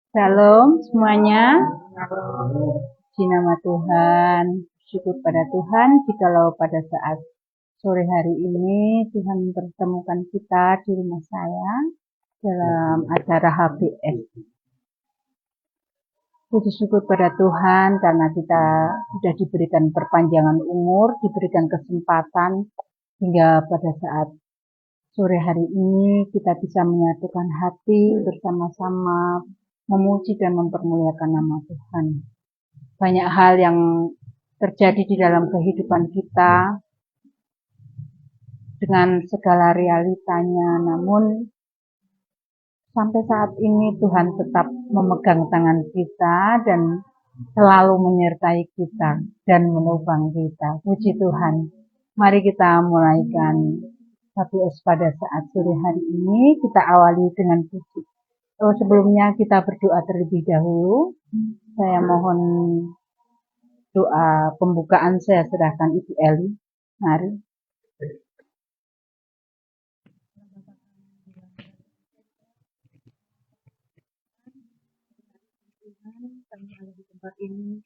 Shalom semuanya, puji nama Tuhan, syukur pada Tuhan jikalau pada saat sore hari ini Tuhan mempertemukan kita di rumah saya dalam acara HBS. Puji syukur pada Tuhan karena kita sudah diberikan perpanjangan umur, diberikan kesempatan hingga pada saat sore hari ini kita bisa menyatukan hati bersama-sama memuji dan mempermuliakan nama Tuhan. Banyak hal yang terjadi di dalam kehidupan kita dengan segala realitanya, namun sampai saat ini Tuhan tetap memegang tangan kita dan selalu menyertai kita dan menopang kita. Puji Tuhan. Mari kita mulaikan HBS pada saat sore hari ini. Kita awali dengan puji. Sebelumnya kita berdoa terlebih dahulu. Saya mohon doa pembukaan saya serahkan Ibu Eli. Mari. Kami ada di tempat ini.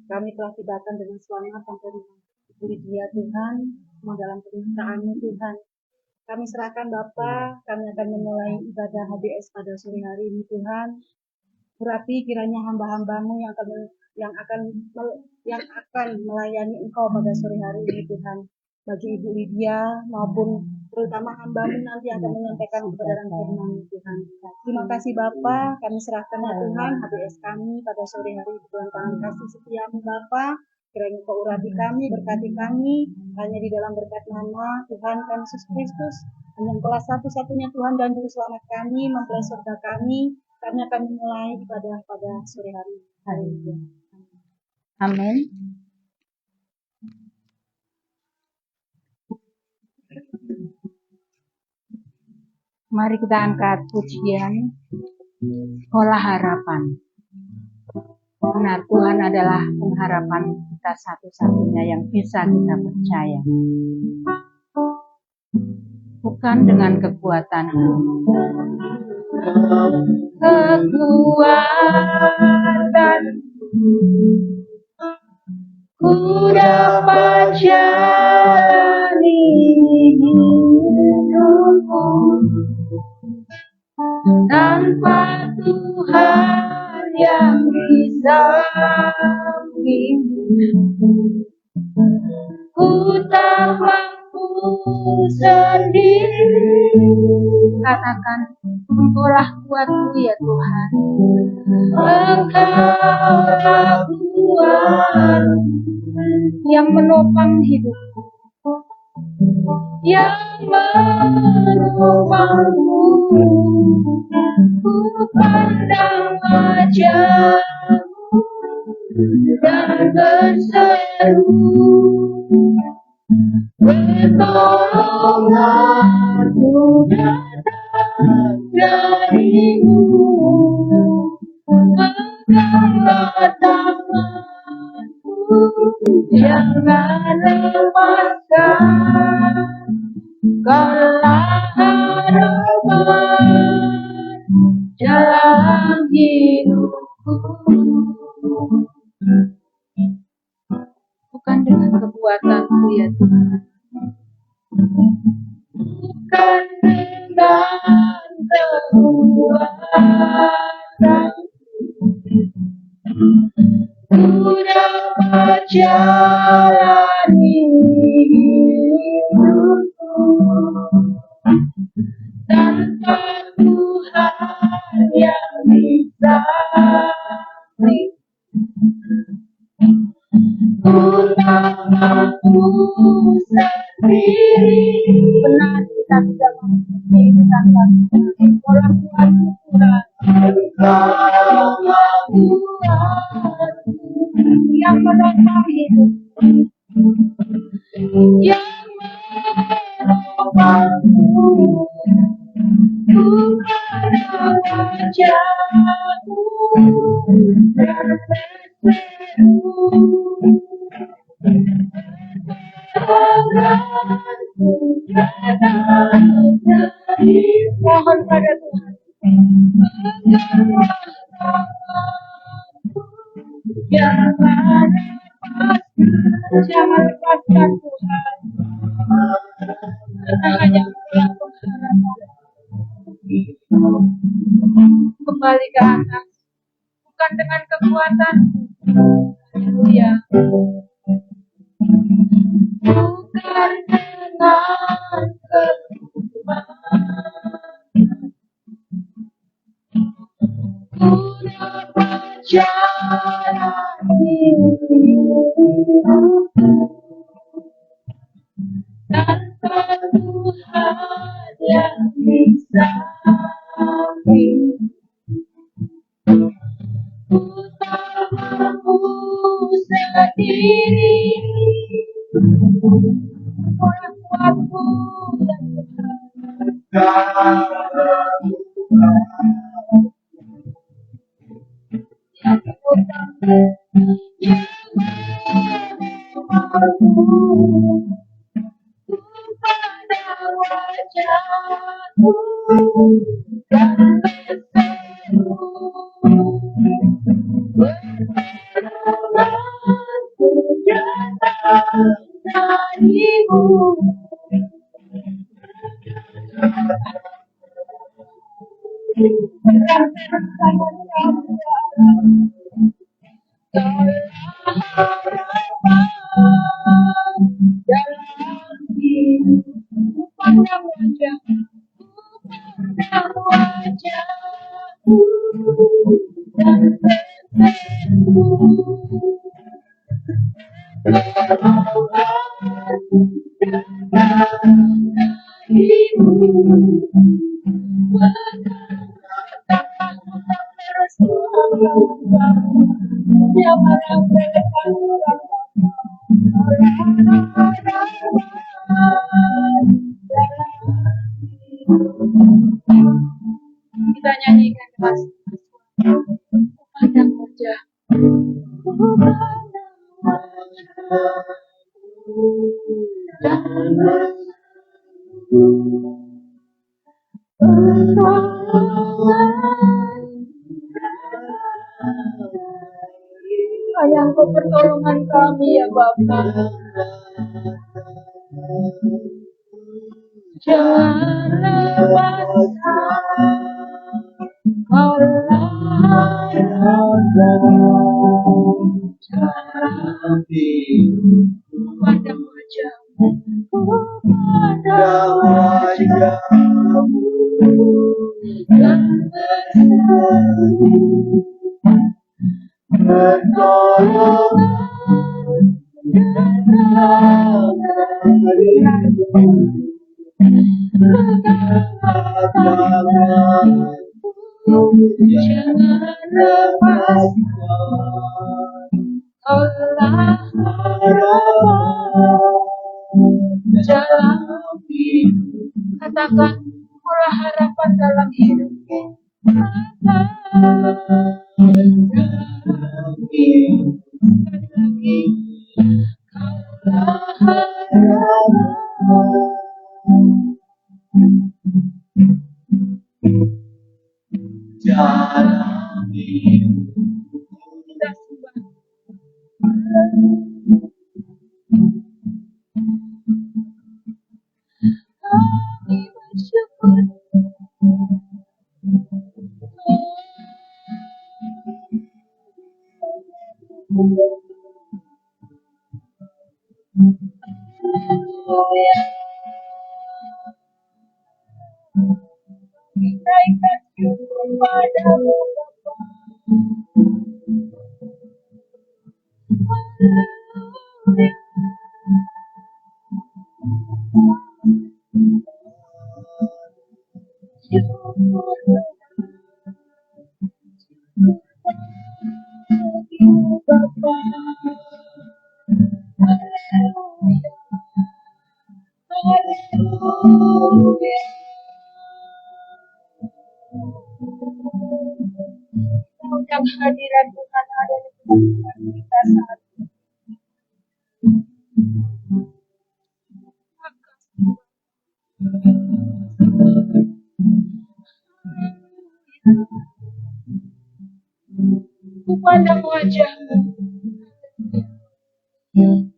Kami telah tibakan dengan selamat sampai rumah Ibu Lydia Tuhan, dalam penyertaan-Mu Tuhan. Kami serahkan Bapa, kami akan memulai ibadah HBS pada sore hari ini Tuhan. Berarti kiranya hamba-hamba-Mu yang akan melayani Engkau pada sore hari ini Tuhan. Bagi Ibu Lydia maupun terutama hamba-Mu nanti akan menyampaikan kebenaran firman-Mu Tuhan. Terima kasih Bapa, kami serahkan ya Tuhan HBS kami pada sore hari ini Tuhan. Tangan kasih setiamu Bapa, kiranya Kau urapi kami, berkati kami, hanya di dalam berkat nama Tuhan kami Yesus Kristus, yang telah satu-satunya Tuhan dan Juru Selamat kami, mempelai surga kami akan memulai ibadah pada sore hari ini. Amin. Mari kita angkat pujian Sekolah Harapan. Karena Tuhan adalah pengharapan kita satu-satunya yang bisa kita percaya. Bukan dengan kekuatan ku dapat jalani hidupku tanpa Tuhan yang di sampingku. Ku tak mampu sendiri. Katakan, Engkaulah kuatku ya Tuhan. Engkaulah kuat yang menopang hidupku, yang menopangmu. Ku pandang wajahmu dan berseru, pertolonganku datang darimu. Peganglah tanganku, jangan lepaskan. Kaulah harapan dalam hidupku. Bukan dengan kekuatanku ya Tuhan, bukan dengan kekuatan ku dapat jalani hidupku tanpa Tuhan yang di samping. Ku tak mampu sendiri. Benar, kita tidak mampu sendiri tanpa Tuhan. Orang kuat Tuhan, yang menopang hidup, yang menopangmu. Bukan wajahmu dan berseru, mohon pada Tuhan, Jangan lepaskan Tuhan, karena hanya Engkau pengharapan. Kembali ke atas, bukan dengan kekuatan. Haleluya. Bukan dengan kekuatan. Ku dapat jalani tanpa Tuhan yang di samping. Ku tak mampu sendiri, orang kuatku dan Tuhan yang utama yang memampu pada wajahku dan berseru pertolonganku datang darimu. Pandang wajahku dan berseru pertolonganku datang darimu. Siapa yang berdepan kita nyanyikan keras. Pandang wajah, sayang kau pertolongan kami ya Bapa. Jangan lepaskan Allah pandang wajahmu, pandang wajahmu dan berseru pertolongan datang darimu. Jangan lepaskan Allah harapan dalam hidup. Katakan Allah harapan dalam hidup. Sekali lagi Allah harapan. Jalan hidup kita sembah. Kami bersyukur. Haleluya. Kita ikat syukur padamu Bapa. Haleluya. Syukur padamu Bapa. Haleluya. Haleluya. Undang hadirat Tuhan ada di tengah kita saat ini. Ku pandang wajahmu,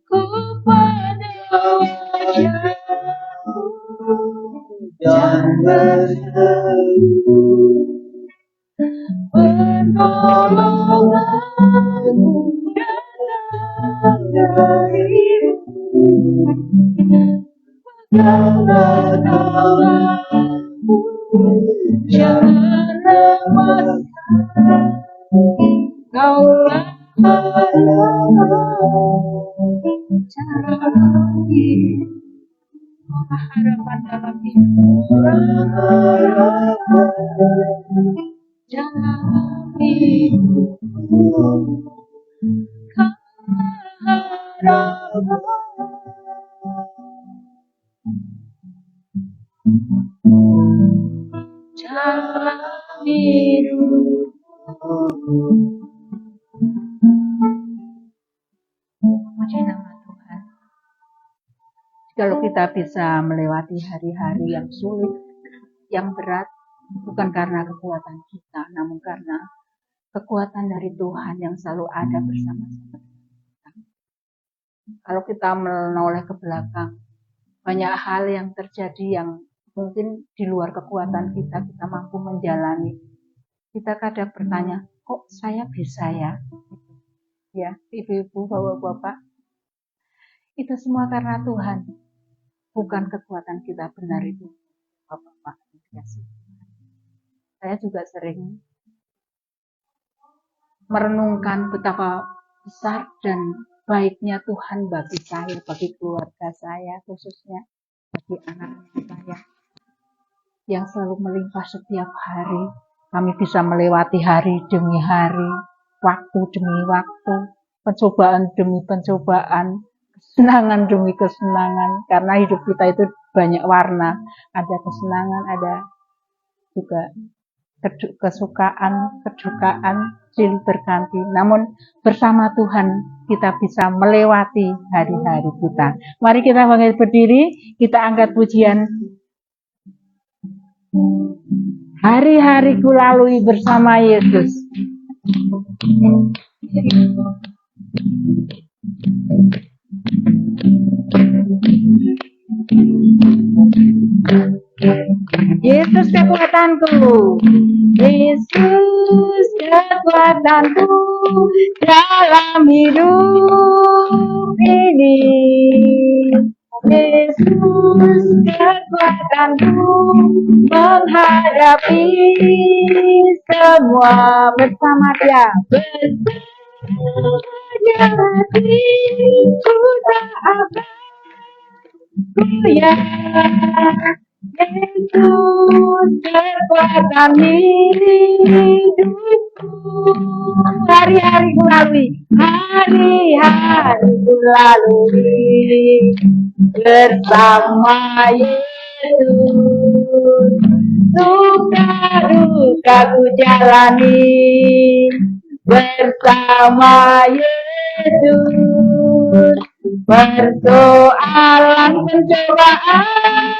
ku pandang wajahmu, dan berseru pertolonganmu datang darimu. Peganglah tanganku, jangan lepaskan, kaulah harapan dalam hidup, dalam hidupku, harapan. Dalam hidupku. Puji nama Tuhan. Kalau kita bisa melewati hari-hari yang sulit, yang berat, bukan karena kekuatan kita, namun karena kekuatan dari Tuhan yang selalu ada bersama-sama kita. Kalau kita menoleh ke belakang, banyak hal yang terjadi yang mungkin di luar kekuatan kita mampu menjalani. Kita kadang bertanya, kok saya bisa ya? Ya, ibu-ibu, bapak-bapak, itu semua karena Tuhan, bukan kekuatan kita. Benar itu, bapak-bapak. Saya juga sering merenungkan betapa besar dan baiknya Tuhan bagi saya, bagi keluarga saya, khususnya bagi anak-anak saya, yang selalu melimpah setiap hari. Kami bisa melewati hari demi hari, waktu demi waktu, pencobaan demi pencobaan, kesenangan demi kesenangan, karena hidup kita itu banyak warna, ada kesenangan, ada juga kesukaan, kedukaan, silih berganti. Namun bersama Tuhan kita bisa melewati hari-hari kita. Mari kita bangkit berdiri, kita angkat pujian. Hari-hariku lalui bersama Yesus. Yesus kekuatanku, Yesus kekuatanku dalam hidup ini. Yesus kekuatanku menghadapi semua bersama Dia. Bersama hatiku tak akan goyah. Yesus kekuatan hidupku. Hari-hariku lalui, hari-hariku lalui bersama Yesus. Duka-duka ku jalani bersama Yesus. Persoalan pencobaan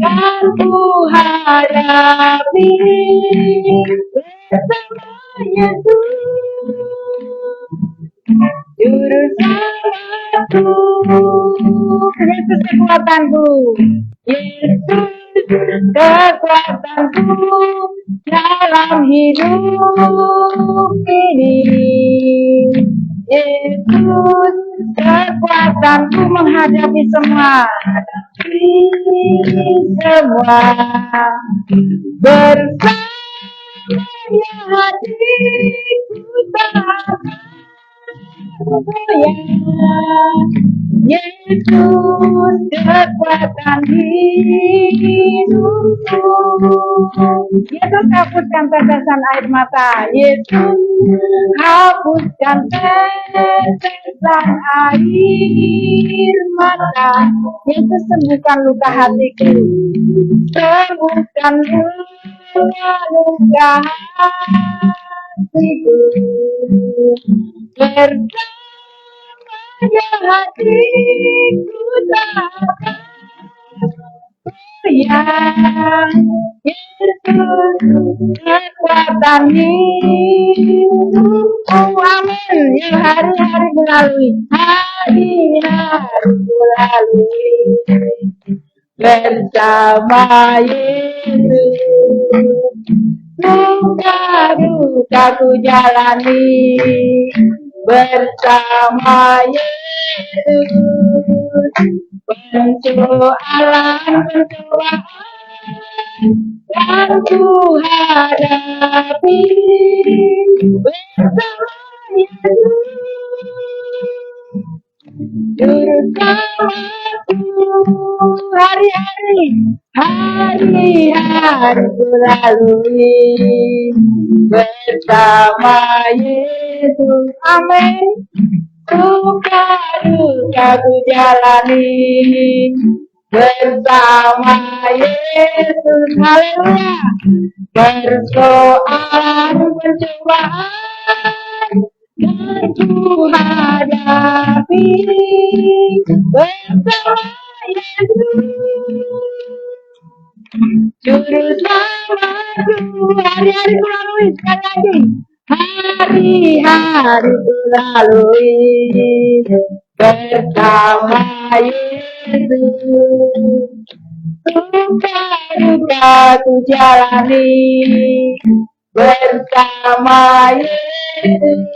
kan ku hadapi bersama Yesus. Juru selamatku, Yesus kekuatanku, Yesus kekuatanku dalam hidup ini. Yesus kekuatanku menghadapi semua bersamanya hatiku tak akan goyah. Yesus kekuatan hidupku. Yesus hapuskan tetesan air mata. Yesus hapuskan tetesan air mata. Yesus sembuhkan luka hatiku. Sembuhkan luka hatiku. Bersamanya hatiku tak akan yang kekuatan hidupku, amin. Yang hari-hari melalui, hari-hari melalui bersama Yesus. Duka-duka ku jalani bersama Yesus. Persoalan pencobaan yang ku hadapi bersama Yesus. Juru selamatku hari-hari, hari-hari ku lalui bersama Yesus, amin. Duka-duka ku jalani bersama Yesus, haleluya. Persoalan pencobaan yang ku hadapi bersama Yesus. Juru selamatku hari-hari ku lalui, sekali lagi. Hari-hari ku lalui bersama Yesus. Duka-duka ku jalani bersama Yesus.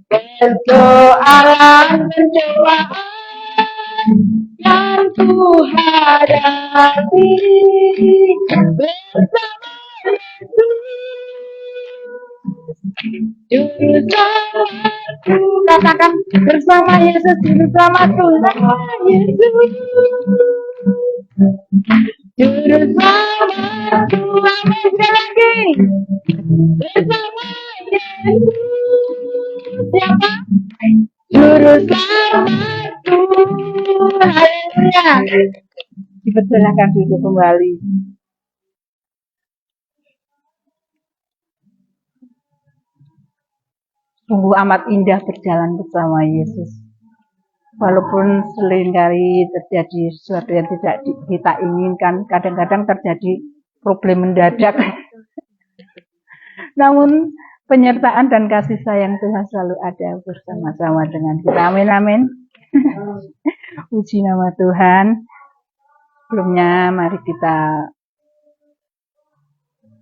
Persoalan pencobaan yang ku hadapi bersama Yesus. Juru selamatku, katakan bersama Yesus, juru selamatku, bersama Yesus. Juru selamatku, amin, sekali lagi. Bersama Yesus. Siapa? Juru selamatku, haleluya. Dipersilakan duduk kembali. Sungguh amat indah berjalan bersama Yesus. Walaupun seringkali terjadi sesuatu yang tidak kita inginkan, kadang-kadang terjadi problem mendadak. Namun penyertaan dan kasih sayang Tuhan selalu ada bersama-sama dengan kita. Amin, amin. Puji nama Tuhan. Sebelumnya mari kita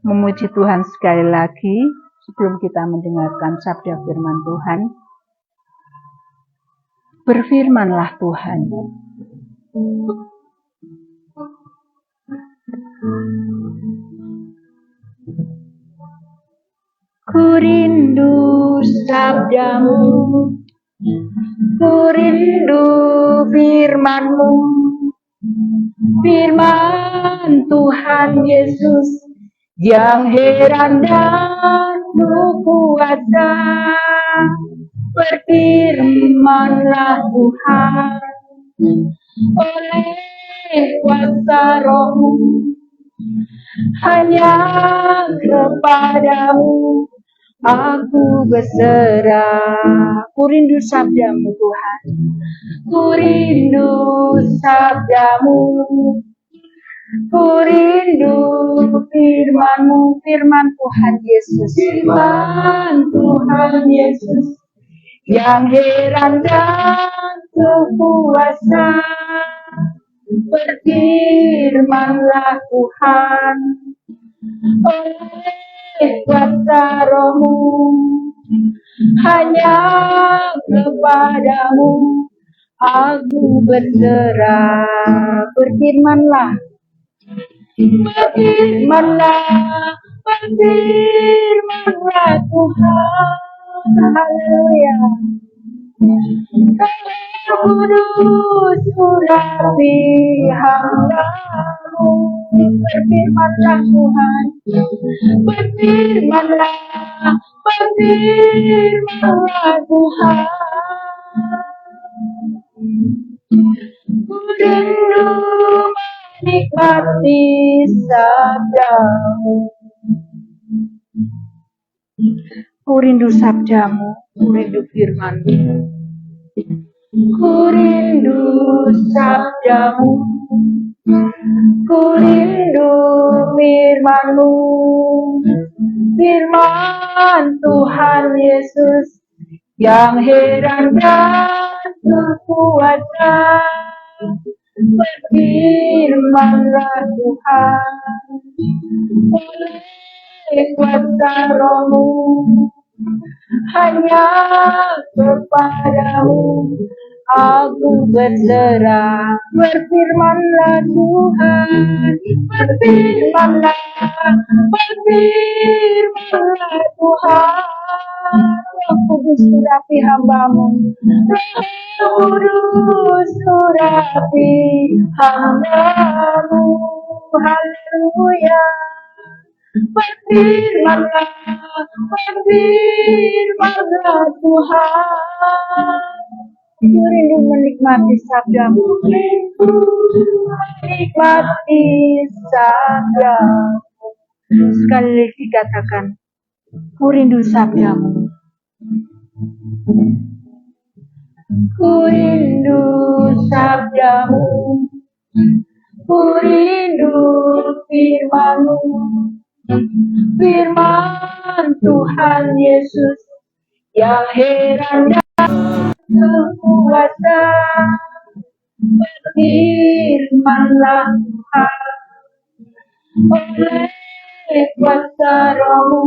memuji Tuhan sekali lagi. Sebelum kita mendengarkan sabda firman Tuhan, berfirmanlah Tuhan. Ku rindu sabdamu, ku rindu firman-Mu, firman Tuhan Yesus yang heran dan kuasa. Berfirmanlah Tuhan oleh kuasa Roh-Mu, hanya kepadamu aku berserah. Ku rindu sabdamu Tuhan, ku rindu sabdamu, ku rindu firman-Mu, firman Tuhan Yesus, firman Tuhan Yesus yang heran dan kuasa. Berfirmanlah Tuhan oleh kuasa Roh-Mu, hanya kepadamu aku berserah. Berfirmanlah, berfirmanlah, berfirmanlah Tuhan. Haleluya. Kudus urapi hamba-Mu. Berfirmanlah Tuhan, berfirmanlah, berfirmanlah Tuhan. Ku rindu menikmati sabda-Mu. Ku rindu sabda-Mu, ku rindu firman-Mu. Ku rindu sabda-Mu, Ku rindu firman-Mu, firman Tuhan Yesus yang heran dan berkuasa. Berfirmanlah Tuhan, oleh kuasa Roh-Mu, hanya kepadamu aku berserah. Berfirmanlah Tuhan, berfirmanlah, berfirmanlah Tuhan. Roh Kudus surapi hamba-Mu, Roh Kudus surapi hamba-Mu. Haleluya. Berfirmanlah, berfirmanlah Tuhan. Ku rindu menikmati sabda-Mu, menikmati sabda-Mu. Sekali lagi katakan, ku rindu sabda-Mu. Ku rindu sabda-Mu, ku rindu firman-Mu, firman Tuhan Yesus yang heran dan berkuasa. Berfirmanlah Tuhan, oleh kuasa Roh-Mu,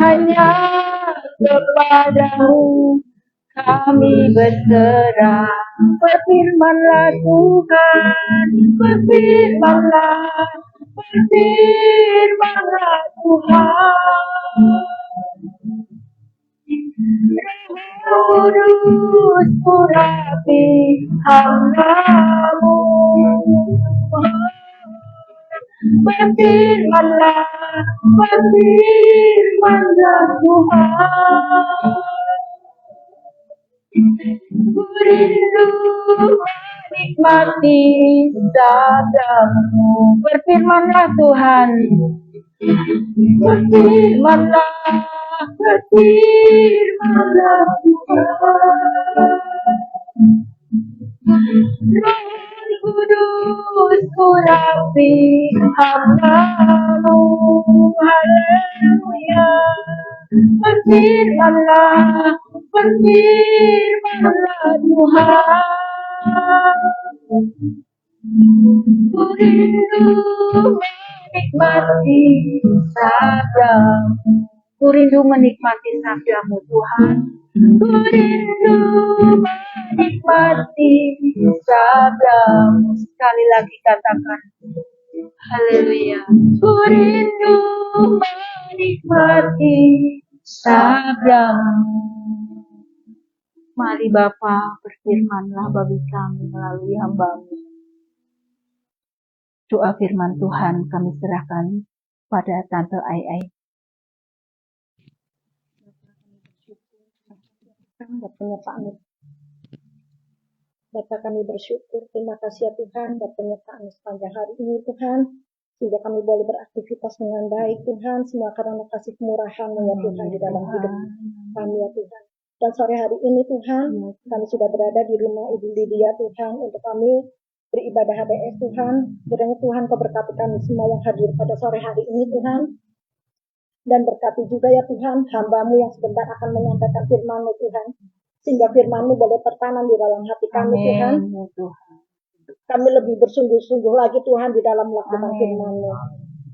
hanya kepadamu kami berserah. Berfirmanlah Tuhan, berfirmanlah, berfirmanlah Tuhan. Roh Kudus surapi hamba-Mu. Berfirmanlah, berfirmanlah Tuhan. Ku rindu menikmati sabda-Mu. Berfirmanlah Tuhan, berfirmanlah, berfirmanlah Tuhan. Roh Kudus surapi hamba-Mu. Haleluya. Berfirmanlah, berfirmanlah Tuhan. Ku rindu menikmati sabda-Mu. Ku rindu menikmati sabda-Mu Tuhan. Ku rindu menikmati sabda-Mu. Sekali lagi katakan, haleluya. Ku rindu menikmati sabda-Mu. Mari Bapa, berfirmanlah bagi kami melalui hamba-Mu. Doa firman Tuhan kami serahkan pada Tante Ai. Bapak kami bersyukur, terima kasih ya Tuhan, buat penyertaan sepanjang hari ini Tuhan, sehingga kami boleh beraktivitas dengan baik Tuhan, semua karena kasih kemurahan ya Tuhan di dalam hidup kami ya Tuhan. Dan sore hari ini Tuhan, kami sudah berada di rumah Ibu Lydia Tuhan, untuk kami beribadah HDS Tuhan. Kiranya Tuhan Kau berkati kami semua yang hadir pada sore hari ini Tuhan. Dan berkati juga ya Tuhan, hamba-Mu yang sebentar akan menyampaikan firman-Mu Tuhan. Sehingga firman-Mu boleh tertanam di dalam hati kami Tuhan. Kami lebih bersungguh-sungguh lagi Tuhan di dalam melakukan firman-Mu.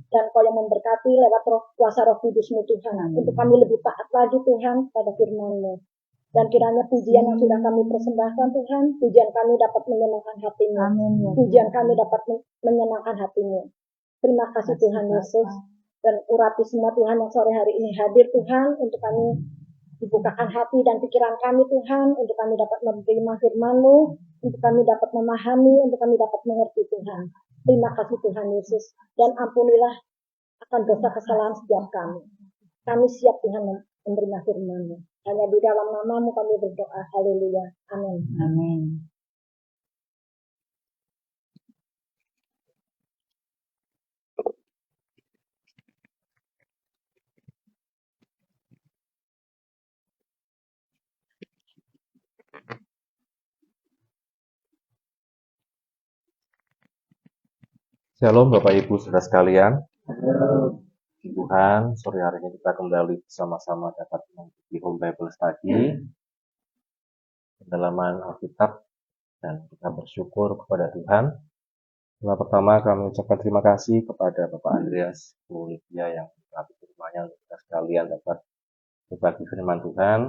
Dan Kau yang memberkati lewat kuasa Roh Kudus-Mu Tuhan. Untuk kami lebih taat lagi Tuhan pada firman-Mu. Dan kiranya pujian yang sudah kami persembahkan Tuhan, pujian kami dapat menyenangkan hati-Mu. Pujian kami dapat menyenangkan hati-Mu. Terima kasih Tuhan Yesus. Dan urapi semua Tuhan yang sore hari ini hadir Tuhan, untuk kami dibukakan hati dan pikiran kami Tuhan, untuk kami dapat menerima firman-Mu, untuk kami dapat memahami, untuk kami dapat mengerti Tuhan. Terima kasih Tuhan Yesus. Dan ampunilah akan dosa kesalahan setiap kami. Kami siap Tuhan menerima firman-Mu. Hanya di dalam nama-Mu kami berdoa. Haleluya. Amin. Amin. Shalom Bapak Ibu Saudara sekalian. Tuhan, sore hari ini kita kembali bersama-sama dapat mengikuti Home Bible Study pendalaman Alkitab dan kita bersyukur kepada Tuhan. Pertama kami ucapkan terima kasih kepada Bapak Andreas Olivia yang telah firman-Nya untuk kita sekalian dapat berbagi firman Tuhan,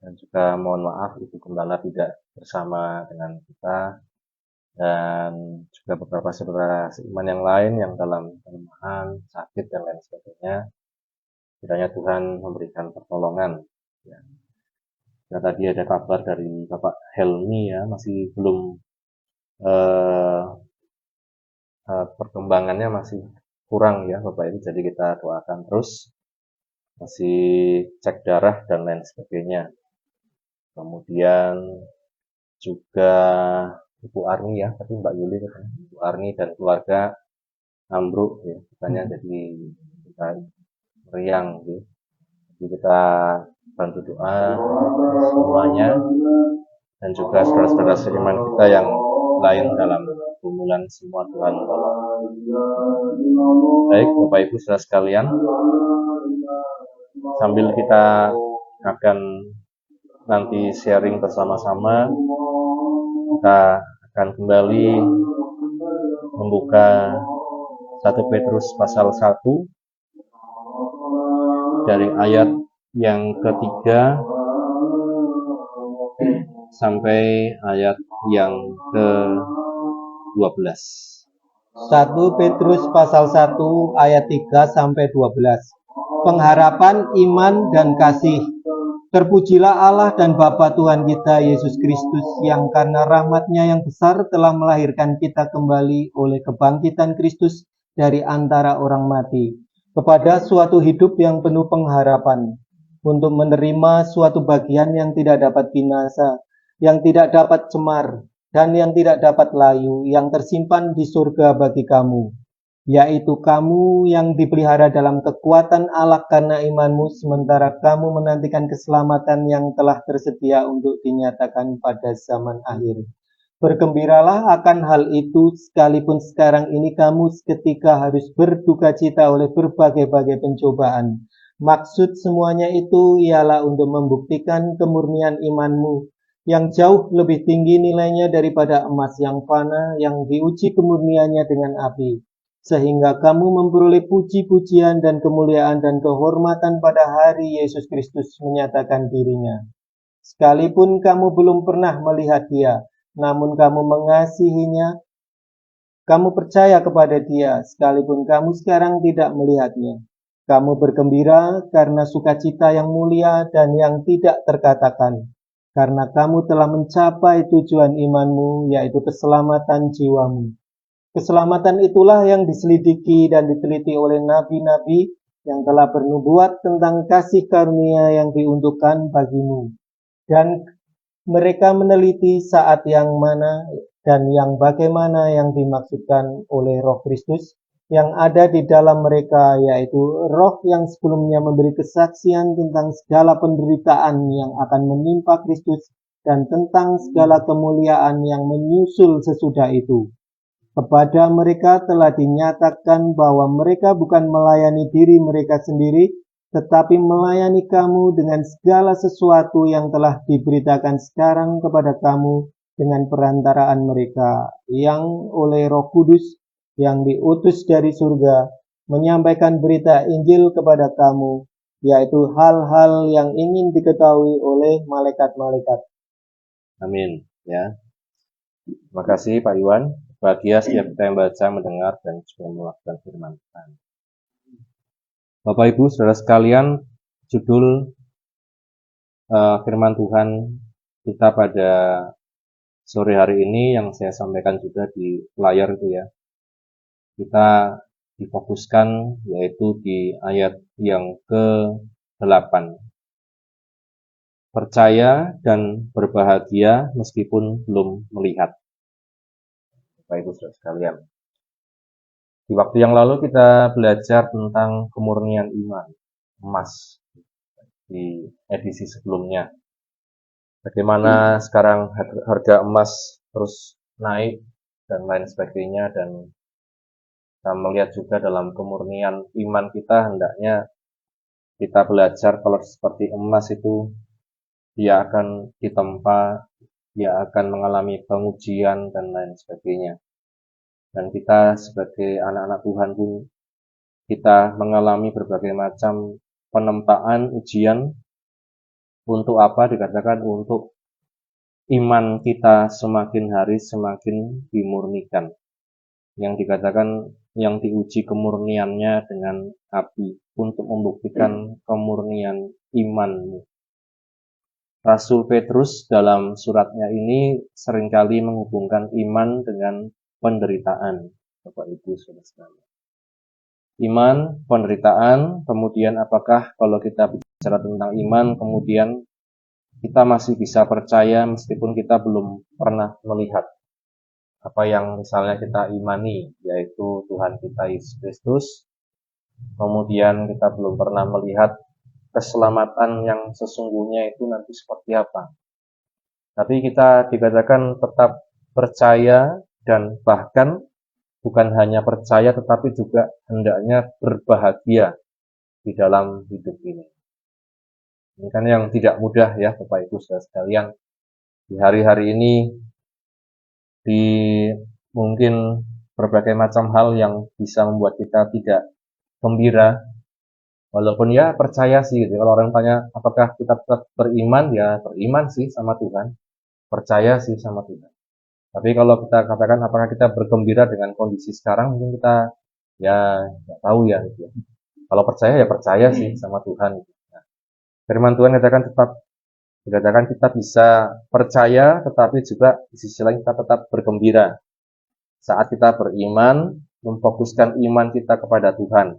dan juga mohon maaf Ibu Gembala tidak bersama dengan kita, dan juga beberapa saudara seiman yang lain yang dalam kelemahan, sakit, dan lain sebagainya. Kiranya Tuhan memberikan pertolongan. Ya. Ya, tadi ada kabar dari Bapak Helmi ya, masih belum perkembangannya masih kurang ya Bapak Ibu. Jadi kita doakan terus, masih cek darah dan lain sebagainya. Kemudian juga Ibu Arni ya, tapi Mbak Yuli katanya Ibu Arni dan keluarga ambruk ya, katanya jadi kita meriang gitu. Jadi kita bantu doa semuanya, dan juga saudara-saudara seiman kita yang lain dalam pergumulan semua Tuhan tolong. Baik Bapak Ibu saudara sekalian, sambil kita akan nanti sharing bersama-sama, kita akan kembali membuka 1 Petrus pasal 1 dari ayat yang ketiga sampai ayat yang ke-12. 1 Petrus pasal 1 ayat 3 sampai 12. Pengharapan iman dan kasih. Terpujilah Allah dan Bapa Tuhan kita Yesus Kristus, yang karena rahmat-Nya yang besar telah melahirkan kita kembali oleh kebangkitan Kristus dari antara orang mati, kepada suatu hidup yang penuh pengharapan, untuk menerima suatu bagian yang tidak dapat binasa, yang tidak dapat cemar, dan yang tidak dapat layu, yang tersimpan di surga bagi kamu, yaitu kamu yang dipelihara dalam kekuatan Allah karena imanmu, sementara kamu menantikan keselamatan yang telah tersedia untuk dinyatakan pada zaman akhir. Bergembiralah akan hal itu, sekalipun sekarang ini kamu seketika harus berduka cita oleh berbagai-bagai pencobaan. Maksud semuanya itu ialah untuk membuktikan kemurnian imanmu, yang jauh lebih tinggi nilainya daripada emas yang fana, yang diuji kemurniannya dengan api, sehingga kamu memperoleh puji-pujian dan kemuliaan dan kehormatan pada hari Yesus Kristus menyatakan dirinya. Sekalipun kamu belum pernah melihat Dia, namun kamu mengasihinya, kamu percaya kepada Dia, sekalipun kamu sekarang tidak melihatnya. Kamu bergembira karena sukacita yang mulia dan yang tidak terkatakan, karena kamu telah mencapai tujuan imanmu, yaitu keselamatan jiwamu. Keselamatan itulah yang diselidiki dan diteliti oleh nabi-nabi yang telah bernubuat tentang kasih karunia yang diuntukkan bagimu. Dan mereka meneliti saat yang mana dan yang bagaimana yang dimaksudkan oleh Roh Kristus yang ada di dalam mereka, yaitu Roh yang sebelumnya memberi kesaksian tentang segala penderitaan yang akan menimpa Kristus dan tentang segala kemuliaan yang menyusul sesudah itu. Kepada mereka telah dinyatakan bahwa mereka bukan melayani diri mereka sendiri, tetapi melayani kamu dengan segala sesuatu yang telah diberitakan sekarang kepada kamu dengan perantaraan mereka, yang oleh Roh Kudus yang diutus dari surga menyampaikan berita Injil kepada kamu, yaitu hal-hal yang ingin diketahui oleh malaikat-malaikat. Amin ya. Terima kasih Pak Iwan. Bahagia setiap kita yang baca, mendengar, dan juga melakukan firman Tuhan. Bapak Ibu saudara sekalian, judul firman Tuhan kita pada sore hari ini yang saya sampaikan juga di layar itu ya, kita difokuskan yaitu di ayat yang ke-8. Percaya dan berbahagia meskipun belum melihat. Bapak Ibu saudara sekalian, di waktu yang lalu kita belajar tentang kemurnian iman, emas, di edisi sebelumnya. Bagaimana sekarang harga emas terus naik dan lain sebagainya, dan Kita melihat juga dalam kemurnian iman kita, hendaknya kita belajar kalau seperti emas itu, dia akan ditempa, dia akan mengalami pengujian dan lain sebagainya. Dan kita sebagai anak-anak Tuhan pun, kita mengalami berbagai macam penempaan, ujian. Untuk apa? Dikatakan untuk iman kita semakin hari semakin dimurnikan. Yang dikatakan yang diuji kemurniannya dengan api untuk membuktikan kemurnian imanmu. Rasul Petrus dalam suratnya ini seringkali menghubungkan iman dengan penderitaan, Bapak Ibu Saudara sekalian. Iman, penderitaan, kemudian apakah kalau kita bicara tentang iman, kemudian kita masih bisa percaya meskipun kita belum pernah melihat apa yang misalnya kita imani, yaitu Tuhan kita Yesus Kristus. Kemudian kita belum pernah melihat keselamatan yang sesungguhnya itu nanti seperti apa. Tapi kita dikatakan tetap percaya dan bahkan bukan hanya percaya tetapi juga hendaknya berbahagia di dalam hidup ini. Ini kan yang tidak mudah ya Bapak Ibu Saudara sekalian. Di hari-hari ini di mungkin berbagai macam hal yang bisa membuat kita tidak gembira. Walaupun ya percaya sih gitu. Kalau orang tanya apakah kita tetap beriman, ya beriman sih sama Tuhan. Percaya sih sama Tuhan. Tapi kalau kita katakan apakah kita bergembira dengan kondisi sekarang, mungkin kita ya nggak tahu ya gitu ya. Kalau percaya ya percaya sih sama Tuhan. Nah, firman Tuhan dikatakan kita bisa percaya, tetapi juga di sisi lain kita tetap bergembira. Saat kita beriman, memfokuskan iman kita kepada Tuhan.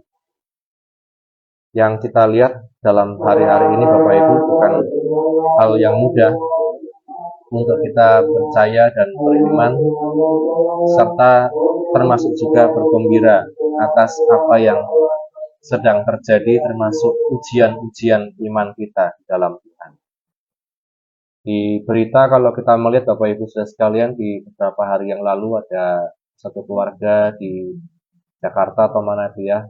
Yang kita lihat dalam hari-hari ini Bapak Ibu bukan hal yang mudah untuk kita percaya dan beriman, serta termasuk juga bergembira atas apa yang sedang terjadi, termasuk ujian-ujian iman kita di dalam Tuhan. Di berita kalau kita melihat Bapak Ibu Saudara sekalian, di beberapa hari yang lalu ada satu keluarga di Jakarta atau mana itu ya,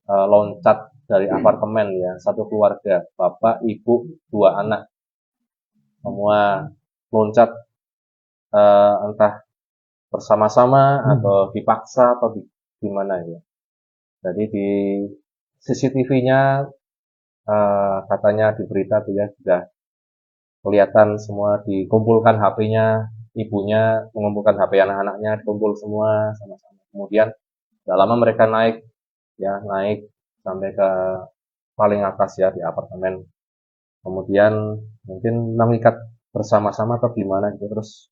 loncat dari apartemen ya, satu keluarga, bapak, ibu, 2 anak, semua loncat entah bersama-sama atau dipaksa atau gimana ya. Jadi di CCTV-nya katanya di berita tuh ya sudah kelihatan semua dikumpulkan HP-nya, ibunya mengumpulkan HP anak-anaknya, dikumpul semua sama-sama. Kemudian tidak lama mereka naik sampai ke paling atas ya di apartemen. Kemudian mungkin mengikat bersama-sama atau gimana gitu, terus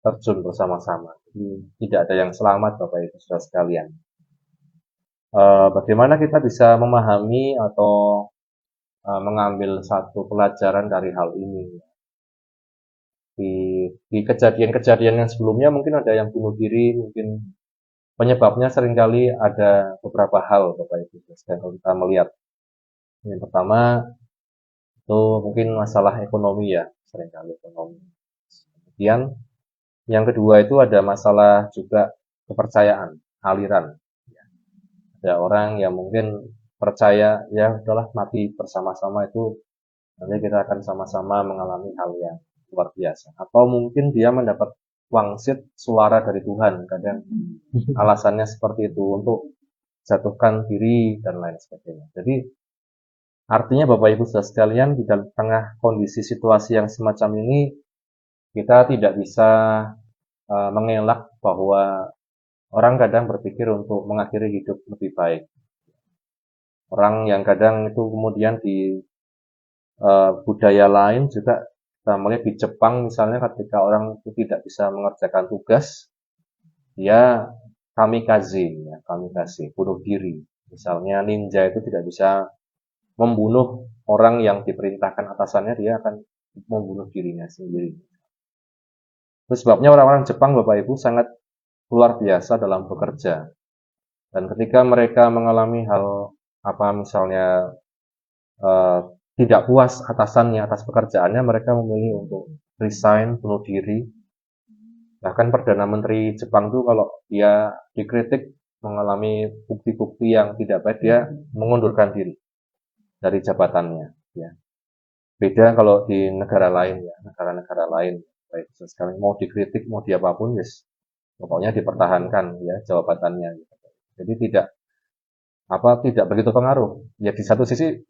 terjun bersama-sama. Jadi tidak ada yang selamat Bapak Ibu Saudara sekalian. Bagaimana kita bisa memahami atau mengambil satu pelajaran dari hal ini? Di kejadian-kejadian yang sebelumnya mungkin ada yang bunuh diri, mungkin penyebabnya seringkali ada beberapa hal Bapak Ibu Saudara kalau kita melihat. Yang pertama itu mungkin masalah ekonomi ya, seringkali ekonomi. Kemudian yang kedua itu ada masalah juga kepercayaan, aliran. Ada orang yang mungkin percaya ya udahlah mati bersama-sama itu nanti kita akan sama-sama mengalami hal yang luar biasa. Atau mungkin dia mendapat wangsit suara dari Tuhan, kadang alasannya seperti itu untuk jatuhkan diri dan lain sebagainya. Jadi artinya Bapak Ibu Saudara sekalian, di tengah kondisi situasi yang semacam ini kita tidak bisa mengelak bahwa orang kadang berpikir untuk mengakhiri hidup lebih baik. Orang yang kadang itu kemudian di budaya lain juga kita melihat di Jepang misalnya ketika orang itu tidak bisa mengerjakan tugas, dia kamikaze, bunuh diri. Misalnya ninja itu tidak bisa membunuh orang yang diperintahkan atasannya, dia akan membunuh dirinya sendiri. Itu sebabnya orang-orang Jepang Bapak Ibu sangat luar biasa dalam bekerja. Dan ketika mereka mengalami hal misalnya tidak puas atasannya atas pekerjaannya, mereka memilih untuk resign, bunuh diri. Bahkan Perdana Menteri Jepang itu kalau dia dikritik, mengalami bukti-bukti yang tidak baik, dia mengundurkan diri dari jabatannya. Ya. Beda kalau di negara lain, ya, negara-negara lain, baik sekali mau dikritik, mau diapapun, yes, pokoknya dipertahankan ya jabatannya. Jadi tidak begitu pengaruh. Ya di satu sisi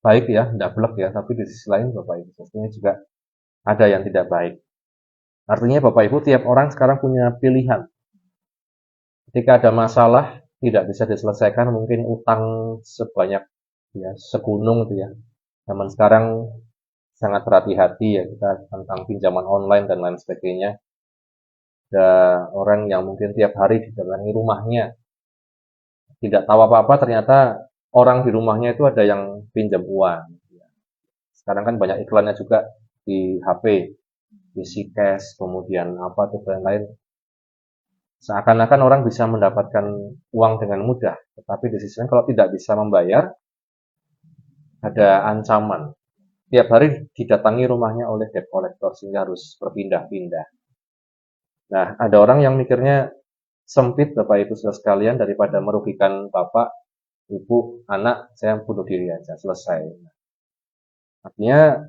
baik ya, tidak blek ya, tapi di sisi lain Bapak Ibu sebenarnya juga ada yang tidak baik. Artinya Bapak Ibu tiap orang sekarang punya pilihan. Ketika ada masalah tidak bisa diselesaikan, mungkin utang sebanyak ya segunung itu ya. Zaman sekarang sangat berhati-hati ya kita tentang pinjaman online dan lain sebagainya. Ada orang yang mungkin tiap hari didatangi rumahnya, tidak tahu apa-apa, ternyata orang di rumahnya itu ada yang pinjam uang. Sekarang kan banyak iklannya juga di HP, isi cash, kemudian apa tuh dan lain. Seakan-akan orang bisa mendapatkan uang dengan mudah, tetapi di sisi lain kalau tidak bisa membayar, ada ancaman. Tiap hari didatangi rumahnya oleh debt collector sehingga harus berpindah-pindah. Nah, ada orang yang mikirnya sempit Bapak Ibu Saudara sekalian, daripada merugikan Bapak, Ibu, anak, saya bunuh diri aja, selesai. Artinya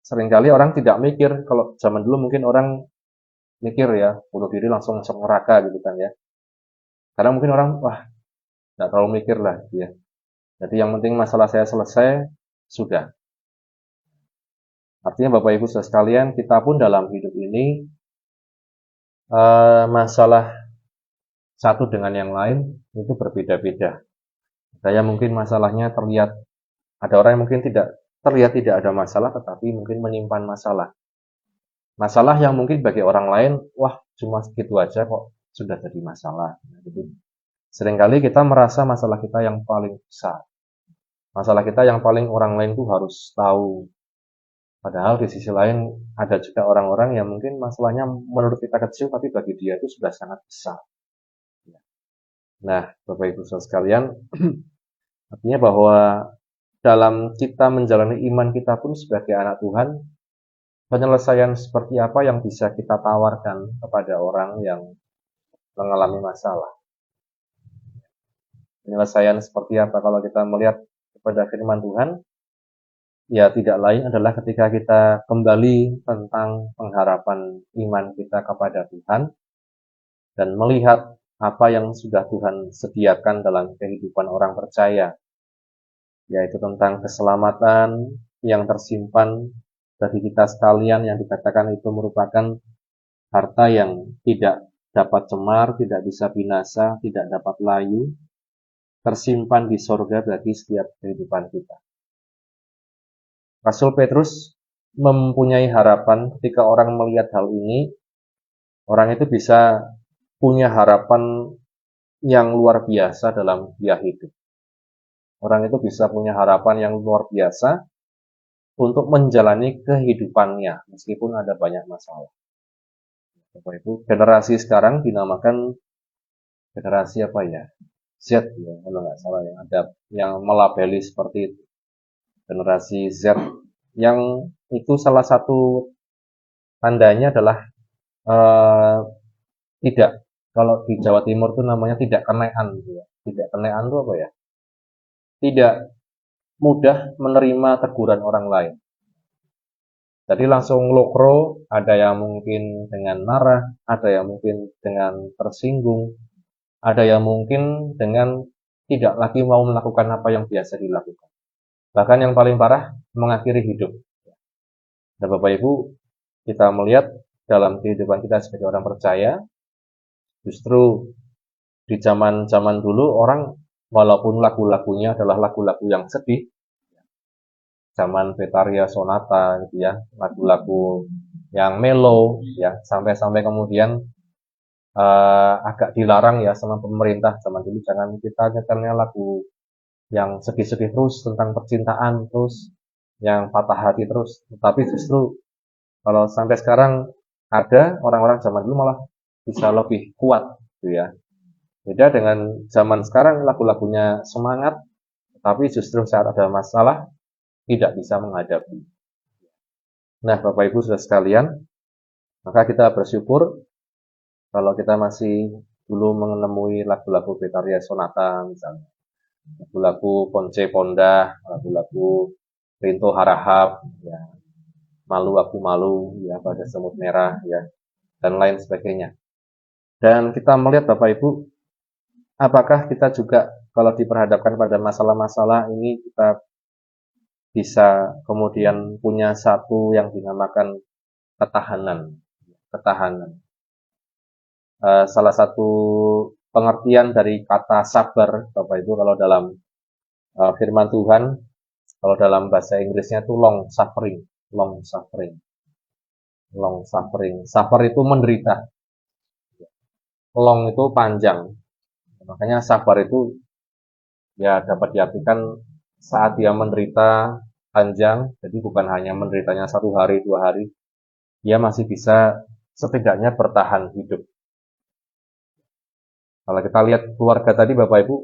seringkali orang tidak mikir, kalau zaman dulu mungkin orang mikir ya, bunuh diri langsung masuk neraka gitu kan ya. Sekarang mungkin orang, wah, nggak terlalu mikir lah ya. Jadi yang penting masalah saya selesai, sudah. Artinya Bapak Ibu Saudara sekalian, kita pun dalam hidup ini masalah satu dengan yang lain itu berbeda-beda. Saya mungkin masalahnya terlihat, ada orang yang mungkin terlihat tidak ada masalah, tetapi mungkin menyimpan masalah. Masalah yang mungkin bagi orang lain, wah cuma segitu aja kok sudah jadi masalah. Jadi, seringkali kita merasa masalah kita yang paling besar. Masalah kita yang paling orang lain tuh harus tahu. Padahal di sisi lain ada juga orang-orang yang mungkin masalahnya menurut kita kecil, tapi bagi dia itu sudah sangat besar. Nah, Bapak Ibu Saudara sekalian, artinya bahwa dalam kita menjalani iman kita pun sebagai anak Tuhan, penyelesaian seperti apa yang bisa kita tawarkan kepada orang yang mengalami masalah. Penyelesaian seperti apa kalau kita melihat kepada firman Tuhan, ya tidak lain adalah ketika kita kembali tentang pengharapan iman kita kepada Tuhan dan melihat apa yang sudah Tuhan sediakan dalam kehidupan orang percaya, yaitu tentang keselamatan yang tersimpan bagi kita sekalian, yang dikatakan itu merupakan harta yang tidak dapat cemar, tidak bisa binasa, tidak dapat layu, tersimpan di sorga bagi setiap kehidupan kita. Rasul Petrus mempunyai harapan ketika orang melihat hal ini, orang itu bisa punya harapan yang luar biasa dalam dia hidup. Orang itu bisa punya harapan yang luar biasa untuk menjalani kehidupannya, meskipun ada banyak masalah. Bapak Ibu, generasi sekarang dinamakan generasi apa ya? Z, ya, kalau nggak salah ya, ada yang melabeli seperti itu. Generasi Z, yang itu salah satu tandanya adalah tidak, kalau di Jawa Timur itu namanya tidak kenean gitu ya. Tidak kenean itu apa ya? Tidak mudah menerima teguran orang lain. Jadi langsung lokro, ada yang mungkin dengan marah, ada yang mungkin dengan tersinggung, ada yang mungkin dengan tidak lagi mau melakukan apa yang biasa dilakukan. Bahkan yang paling parah, mengakhiri hidup. Dan Bapak Ibu, kita melihat dalam kehidupan kita sebagai orang percaya, justru di zaman-zaman dulu orang, walaupun lagu-lagunya adalah lagu-lagu yang sedih, zaman Betaria Sonata gitu ya, lagu-lagu yang mellow ya, sampai-sampai kemudian agak dilarang ya sama pemerintah zaman dulu, jangan kita nyetelnya lagu yang sedih-sedih terus tentang percintaan terus, yang patah hati terus. Tetapi justru kalau sampai sekarang ada orang-orang zaman dulu malah bisa lebih kuat gitu ya. Beda dengan zaman sekarang, lagu-lagunya semangat, tapi justru saat ada masalah tidak bisa menghadapi. Nah, Bapak Ibu Saudara sekalian, maka kita bersyukur kalau kita masih dulu menemui lagu-lagu Betaria Sonata misalnya, lagu-lagu Ponce Pondah, lagu-lagu Rinto Harahap, ya, Malu Aku Malu, ya, Pada Semut Merah, ya, dan lain sebagainya. Dan kita melihat Bapak Ibu, apakah kita juga kalau diperhadapkan pada masalah-masalah ini kita bisa kemudian punya satu yang dinamakan ketahanan. Salah satu pengertian dari kata sabar, Bapak Ibu, kalau dalam firman Tuhan, kalau dalam bahasa Inggrisnya itu long suffering. Suffer itu menderita. Long itu panjang. Makanya sabar itu ya dapat diartikan saat dia menderita panjang, jadi bukan hanya menderitanya 1 hari, 2 hari, dia masih bisa setidaknya bertahan hidup. Kalau kita lihat keluarga tadi Bapak Ibu,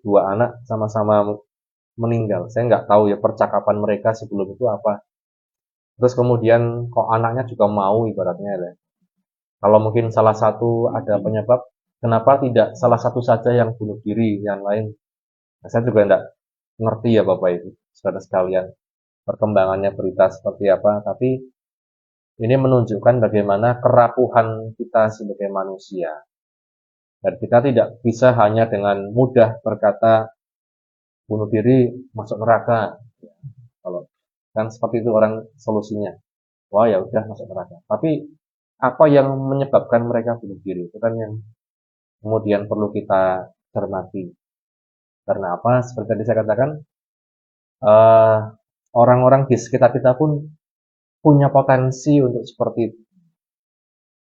2 anak sama-sama meninggal. Saya nggak tahu ya percakapan mereka sebelum itu apa. Terus kemudian kok anaknya juga mau ibaratnya ya. Kalau mungkin salah satu ada penyebab, kenapa tidak salah satu saja yang bunuh diri, yang lain? Nah, saya juga nggak ngerti ya Bapak Ibu, saudara sekalian, perkembangannya berita seperti apa. Tapi ini menunjukkan bagaimana kerapuhan kita sebagai manusia. Dan kita tidak bisa hanya dengan mudah berkata bunuh diri masuk neraka. Kalau kan seperti itu orang solusinya. Wah ya udah masuk neraka. Tapi apa yang menyebabkan mereka bunuh diri itu kan yang kemudian perlu kita cermati. Karena apa? Seperti tadi saya katakan, orang-orang di sekitar kita pun punya potensi untuk seperti itu.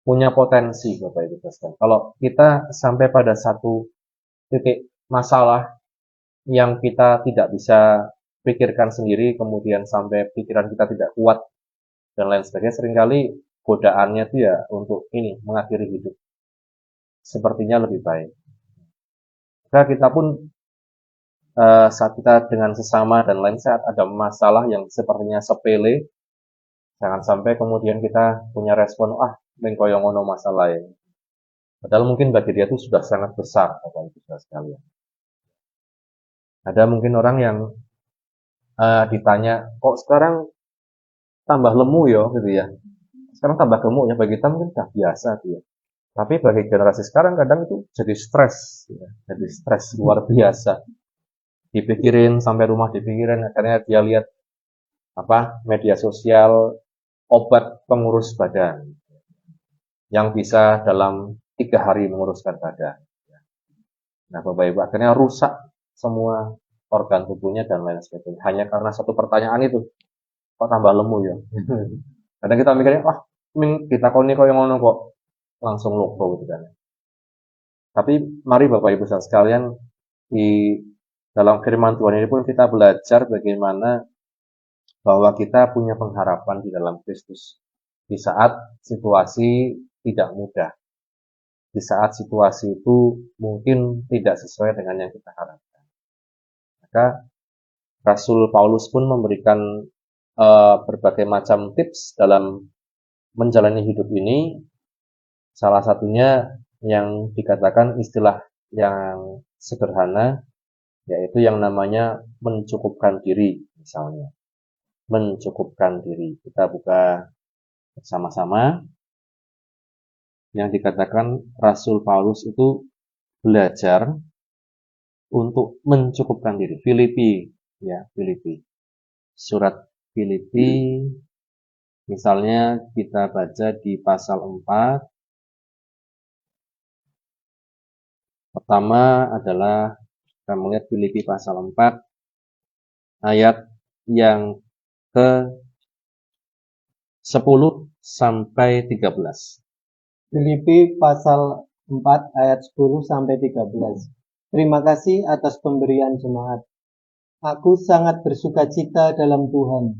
Punya potensi Bapak Ibu sekalian. Kalau kita sampai pada satu titik masalah yang kita tidak bisa pikirkan sendiri, kemudian sampai pikiran kita tidak kuat dan lain sebagainya, seringkali godaannya itu ya untuk ini mengakhiri hidup. Sepertinya lebih baik. Maka kita pun saat kita dengan sesama dan lain saat ada masalah yang sepertinya sepele, jangan sampai kemudian kita punya respon, mengkoyong ono masalah ya. Padahal mungkin bagi dia itu sudah sangat besar, Bapak Ibu sekalian. Ada mungkin orang yang ditanya, kok sekarang tambah lemu ya, gitu ya. Sekarang tambah gemuk ya, bagi kita mungkin sudah biasa dia. Tapi bagi generasi sekarang kadang itu jadi stres, ya. Jadi stres luar biasa. Dipikirin sampai rumah dipikirin, akhirnya dia lihat media sosial obat pengurus badan yang bisa dalam 3 hari menguruskan badan. Nah, Bapak Ibu, akhirnya rusak semua organ tubuhnya dan lain sebagainya. Hanya karena satu pertanyaan itu, kok tambah lemu ya? Kadang kita mikirnya, ditakoni kok yang ngono kok langsung lupa gitu kan. Tapi mari Bapak Ibu sekalian, di dalam firman Tuhan ini pun kita belajar bagaimana bahwa kita punya pengharapan di dalam Kristus. Di saat situasi tidak mudah. Di saat situasi itu mungkin tidak sesuai dengan yang kita harapkan. Maka Rasul Paulus pun memberikan berbagai macam tips dalam menjalani hidup ini. Salah satunya yang dikatakan istilah yang sederhana, yaitu yang namanya mencukupkan diri misalnya. Mencukupkan diri. Kita buka bersama-sama. Yang dikatakan Rasul Paulus itu belajar untuk mencukupkan diri. Filipi. Surat Filipi, misalnya kita baca di pasal 4. Pertama adalah kita melihat Filipi pasal 4 ayat yang ke 10 sampai 13. Filipi pasal 4 ayat 10 sampai 13. Terima kasih atas pemberian jemaat. Aku sangat bersukacita dalam Tuhan,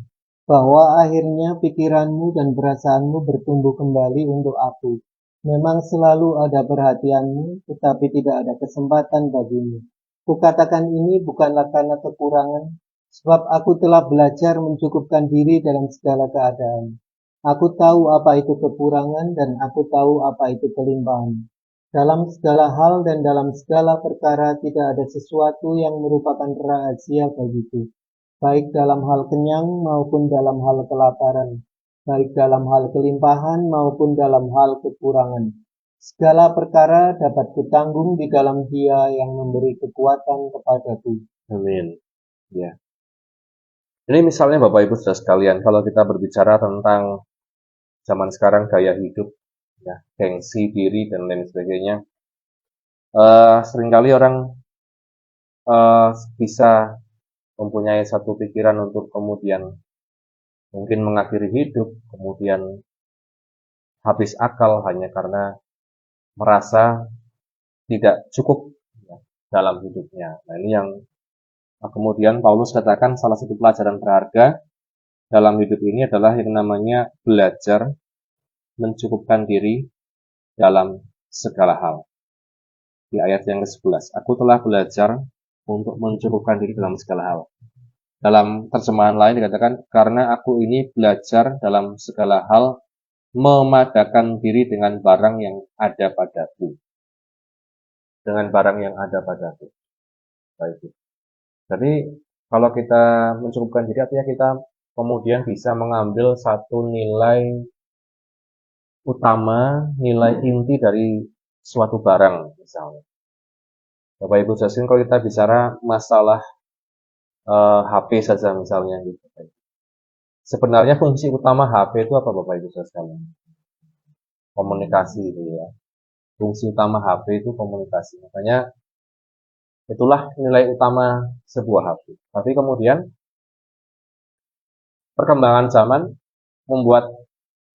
bahwa akhirnya pikiranmu dan perasaanmu bertumbuh kembali untuk aku. Memang selalu ada perhatianmu, tetapi tidak ada kesempatan bagimu. Kukatakan ini bukanlah karena kekurangan, sebab aku telah belajar mencukupkan diri dalam segala keadaan. Aku tahu apa itu kekurangan dan aku tahu apa itu kelimpahan. Dalam segala hal dan dalam segala perkara tidak ada sesuatu yang merupakan rahasia bagiku, baik dalam hal kenyang maupun dalam hal kelaparan, baik dalam hal kelimpahan maupun dalam hal kekurangan. Segala perkara dapat kutanggung di dalam Dia yang memberi kekuatan kepadaku. Amin. Ya. Ini misalnya Bapak Ibu Saudara sekalian, kalau kita berbicara tentang zaman sekarang gaya hidup, ya, gengsi diri dan lain sebagainya, seringkali orang bisa mempunyai satu pikiran untuk kemudian mungkin mengakhiri hidup, kemudian habis akal hanya karena merasa tidak cukup, ya, dalam hidupnya. Nah, ini yang kemudian Paulus katakan salah satu pelajaran berharga dalam hidup ini adalah yang namanya belajar mencukupkan diri dalam segala hal. Di ayat yang ke-11, aku telah belajar untuk mencukupkan diri dalam segala hal. Dalam terjemahan lain dikatakan, karena aku ini belajar dalam segala hal memadakan diri dengan barang yang ada padaku. Dengan barang yang ada padaku. Baik. Jadi, kalau kita mencukupkan diri, artinya kita kemudian bisa mengambil satu nilai utama, nilai inti dari suatu barang, misalnya. Bapak Ibu Saudara, kalau kita bicara masalah HP saja misalnya, gitu. Sebenarnya fungsi utama HP itu apa Bapak Ibu Saudara? Komunikasi gitu ya. Fungsi utama HP itu komunikasi. Makanya itulah nilai utama sebuah HP. Tapi kemudian perkembangan zaman membuat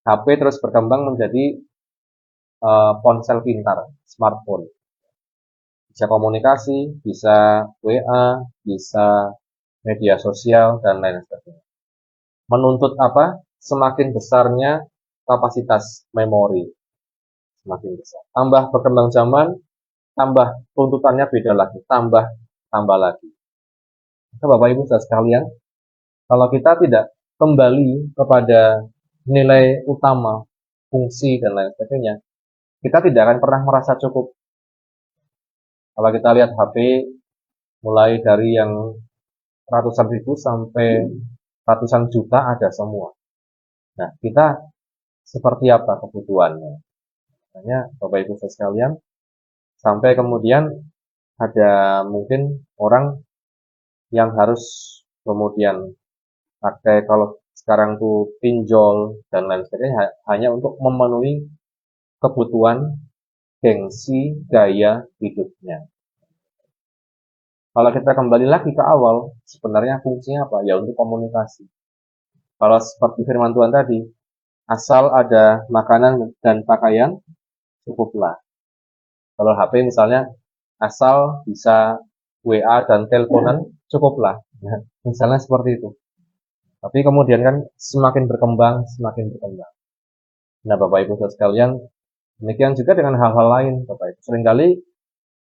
HP terus berkembang menjadi ponsel pintar, smartphone. Bisa komunikasi, bisa WA, bisa media sosial, dan lain sebagainya. Menuntut apa? Semakin besarnya kapasitas memori. Semakin besar. Tambah berkembang zaman, tambah tuntutannya beda lagi, tambah lagi. Maka Bapak Ibu Saudara sekalian, kalau kita tidak kembali kepada nilai utama, fungsi dan lain sebagainya, kita tidak akan pernah merasa cukup. Kalau kita lihat HP, mulai dari yang ratusan ribu sampai ratusan juta ada semua. Nah, kita seperti apa kebutuhannya? Makanya Bapak Ibu Saudara sekalian, sampai kemudian ada mungkin orang yang harus kemudian pakai, kalau sekarang tuh pinjol dan lain sebagainya, hanya untuk memenuhi kebutuhan gengsi gaya hidupnya. Kalau kita kembali lagi ke awal, sebenarnya fungsinya apa? Ya untuk komunikasi. Kalau seperti firman Tuhan tadi, asal ada makanan dan pakaian, cukuplah. Kalau HP misalnya, asal bisa WA dan teleponan, cukuplah. Misalnya seperti itu. Tapi kemudian kan semakin berkembang. Nah, Bapak Ibu Saudara sekalian, demikian juga dengan hal-hal lain, Bapak Ibu. Seringkali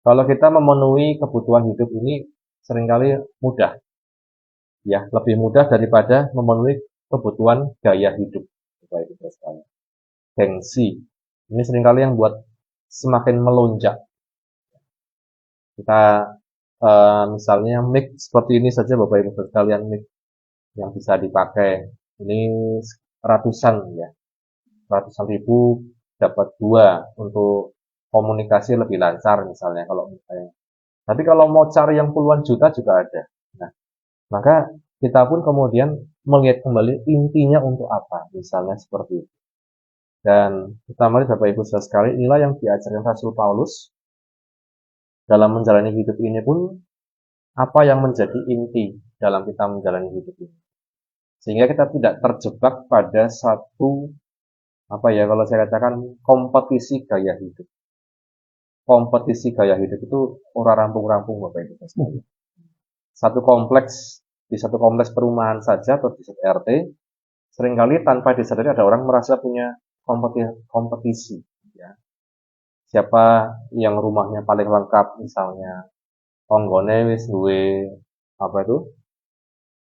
kalau kita memenuhi kebutuhan hidup ini seringkali mudah. Ya, lebih mudah daripada memenuhi kebutuhan gaya hidup, Bapak Ibu Saudara sekalian. Gengsi. Ini seringkali yang buat semakin melonjak. Kita misalnya mic seperti ini saja Bapak Ibu Saudara sekalian, mic yang bisa dipakai ini ratusan ribu dapat 2 untuk komunikasi lebih lancar misalnya kalau misalnya. Tapi kalau mau cari yang puluhan juta juga ada. Nah, maka kita pun kemudian melihat kembali intinya untuk apa, misalnya seperti itu. Dan kita mari Bapak Ibu Saudara sekalian, inilah yang diajarkan Rasul Paulus dalam menjalani hidup ini pun, apa yang menjadi inti dalam kita menjalani hidup ini. Sehingga kita tidak terjebak pada satu, kalau saya katakan, kompetisi gaya hidup. Kompetisi gaya hidup itu orang rampung-rampung Bapak Ibu sekalian. Di satu kompleks perumahan saja atau di satu RT, seringkali tanpa disadari ada orang merasa punya kompetisi. Ya. Siapa yang rumahnya paling lengkap misalnya, tonggone wis duwe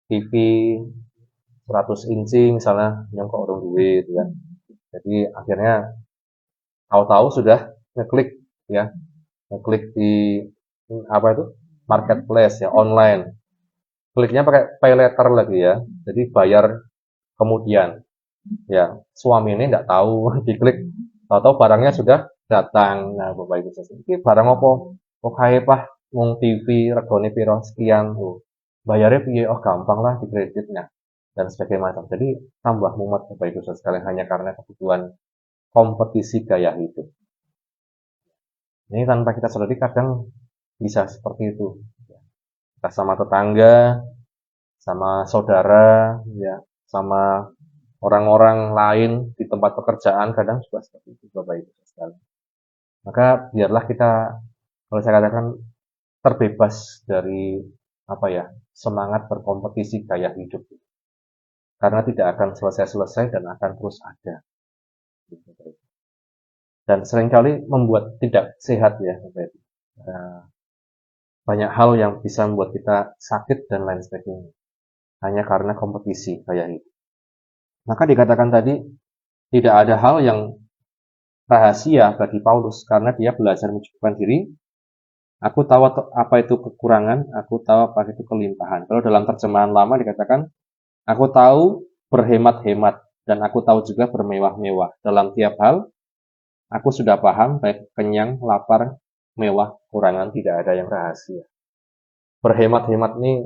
TV 100 inci misalnya, yang kok orang duwe gitu kan. Jadi akhirnya tahu-tahu sudah ngeklik ya, ngeklik di apa itu marketplace ya, online. Kliknya pakai pay letter lagi ya, jadi bayar kemudian. Ya, suami ini nggak tahu, diklik, tahu-tahu barangnya sudah datang. Nah, Bapak Ibu sekalian, ini barang apa? Oh, kayak Pak, ngung TV, regone piro sekian, tuh. Bayarnya piye? Oh, gampang lah di kreditnya dan sebagainya macam. Jadi tambah mumet Bapak Ibu sekalian hanya karena kebutuhan kompetisi gaya hidup. Ini tanpa kita sadari kadang bisa seperti itu. Kita sama tetangga, sama saudara, ya, sama orang-orang lain di tempat pekerjaan kadang juga seperti itu Bapak Ibu sekalian. Maka biarlah kita, kalau saya katakan, terbebas dari apa ya, semangat berkompetisi gaya hidup. Karena tidak akan selesai-selesai dan akan terus ada. Dan seringkali membuat tidak sehat ya Bapak Ibu. Banyak hal yang bisa membuat kita sakit dan lain sebagainya. Hanya karena kompetisi gaya hidup. Maka dikatakan tadi, tidak ada hal yang rahasia bagi Paulus karena dia belajar mencukupkan diri. Aku tahu apa itu kekurangan, aku tahu apa itu kelimpahan. Kalau dalam terjemahan lama dikatakan, aku tahu berhemat-hemat dan aku tahu juga bermewah-mewah. Dalam tiap hal, aku sudah paham, baik kenyang, lapar, mewah, kurangan, tidak ada yang rahasia. Berhemat-hemat ini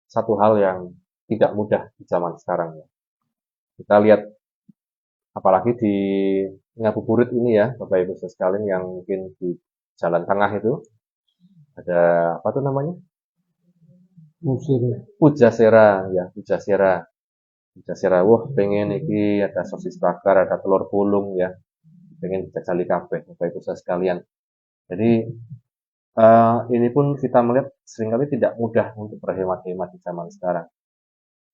satu hal yang tidak mudah di zaman sekarang ya. Kita lihat apalagi di Ngabuburit ini ya, Bapak Ibu sekalian, yang mungkin di Jalan Tengah itu ada apa tuh namanya? Pujasera ya, Pujasera. Pujasera, wah pengen iki ada sosis bakar, ada telur gulung ya. Pengen dijajali kabeh Bapak Ibu sekalian. Jadi ini pun kita melihat seringkali tidak mudah untuk berhemat-hemat di zaman sekarang.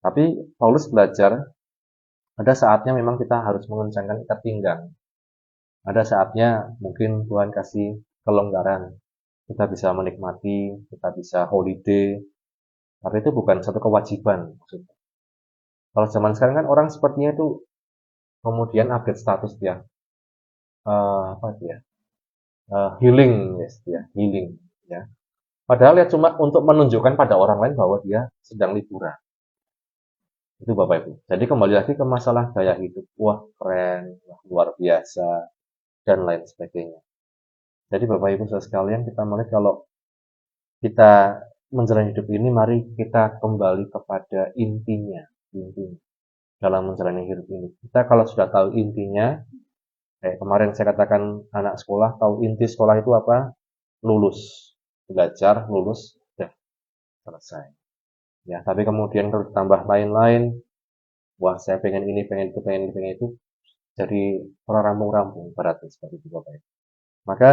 Tapi Paulus belajar ada saatnya memang kita harus mengencangkan ikat pinggang. Ada saatnya mungkin Tuhan kasih kelonggaran. Kita bisa menikmati, kita bisa holiday. Tapi itu bukan satu kewajiban maksudnya. Kalau zaman sekarang kan orang sepertinya itu kemudian update status dia. Apa dia? Healing, yes, ya, healing. Ya. Padahal ya cuma untuk menunjukkan pada orang lain bahwa dia sedang liburan. Itu Bapak Ibu. Jadi kembali lagi ke masalah gaya hidup. Wah, keren, wah, luar biasa, dan lain sebagainya. Jadi Bapak Ibu sekalian, kita melihat kalau kita menjalani hidup ini, mari kita kembali kepada intinya. Dalam menjalani hidup ini. Kita kalau sudah tahu intinya, kayak kemarin saya katakan anak sekolah, tahu inti sekolah itu apa? Lulus. Belajar, lulus, sudah selesai. Ya, tapi kemudian kalau ditambah lain-lain, wah saya pengen ini, pengen itu, pengen itu, jadi orang rampung-rampung, berarti seperti itu Bapak Ibu. Maka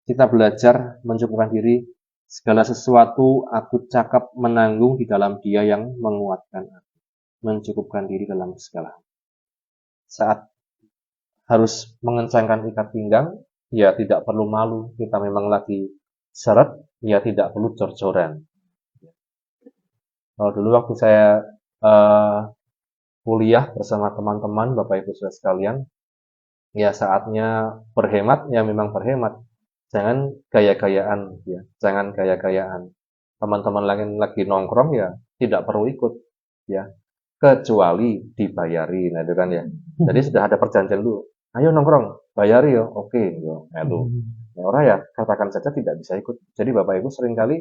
kita belajar mencukupkan diri, segala sesuatu aku cakap menanggung di dalam Dia yang menguatkan aku. Mencukupkan diri dalam segala hal. Saat harus mengencangkan ikat pinggang, ya tidak perlu malu, kita memang lagi seret, ya tidak perlu jor-joran. Kalau dulu waktu saya kuliah bersama teman-teman, Bapak Ibu Saudara sekalian, ya saatnya berhemat, ya memang berhemat. Jangan gaya-gayaan, ya. Jangan gaya-gayaan. Teman-teman lagi nongkrong, ya tidak perlu ikut, ya. Kecuali dibayari, nah itu kan ya. Jadi sudah ada perjanjian dulu. Ayo nongkrong, bayari ya, oke, yo, itu. Nah, orang ya katakan saja tidak bisa ikut. Jadi Bapak Ibu seringkali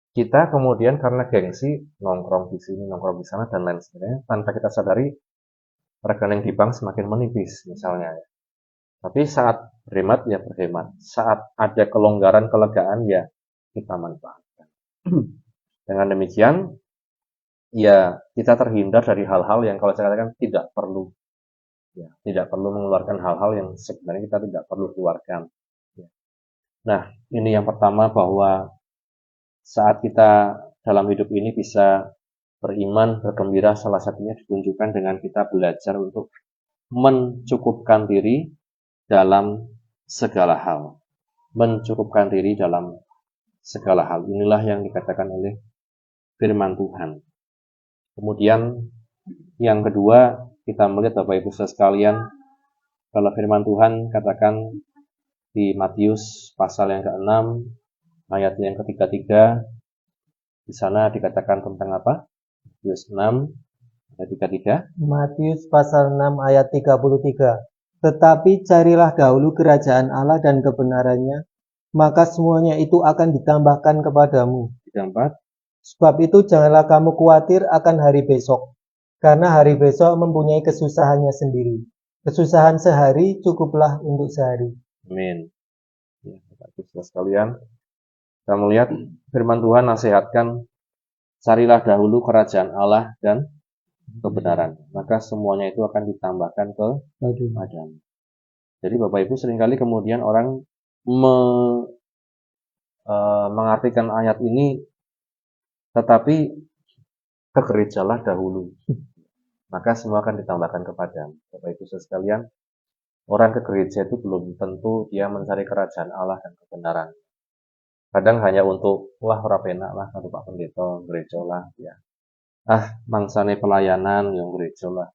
kita kemudian karena gengsi nongkrong di sini, nongkrong di sana dan lain sebagainya, tanpa kita sadari rekening di bank semakin menipis misalnya. Tapi saat berhemat ya berhemat, saat ada kelonggaran, kelegaan ya kita manfaatkan. Dengan demikian ya kita terhindar dari hal-hal yang kalau saya katakan tidak perlu, ya tidak perlu mengeluarkan hal-hal yang sebenarnya kita tidak perlu keluarkan. Nah ini yang pertama, bahwa saat kita dalam hidup ini bisa beriman, bergembira, salah satunya ditunjukkan dengan kita belajar untuk mencukupkan diri dalam segala hal. Mencukupkan diri dalam segala hal. Inilah yang dikatakan oleh firman Tuhan. Kemudian yang kedua, kita melihat Bapak Ibu sekalian, kalau firman Tuhan katakan di Matius pasal yang ke-6 ayat yang ke-33. Di sana dikatakan tentang apa? Matius 6 ayat 33. Matius pasal 6 ayat 33. Tetapi carilah dahulu kerajaan Allah dan kebenarannya, maka semuanya itu akan ditambahkan kepadamu. 34. Sebab itu janganlah kamu khawatir akan hari besok, karena hari besok mempunyai kesusahannya sendiri. Kesusahan sehari cukuplah untuk sehari. Amin. Ya, Bapak Ibu Saudara sekalian, kita melihat firman Tuhan nasihatkan, carilah dahulu kerajaan Allah dan kebenaran, maka semuanya itu akan ditambahkan kepadamu. Jadi Bapak Ibu, seringkali kemudian orang mengartikan ayat ini, tetapi ke gerejalah dahulu, maka semua akan ditambahkan kepadamu. Bapak Ibu Saudara sekalian, orang ke gereja itu belum tentu dia mencari kerajaan Allah dan kebenaran. Kadang hanya untuk, wah ora penak lah karo Pak Pendeta, gereja lah ya. Mangsane pelayanan yang gereja lah.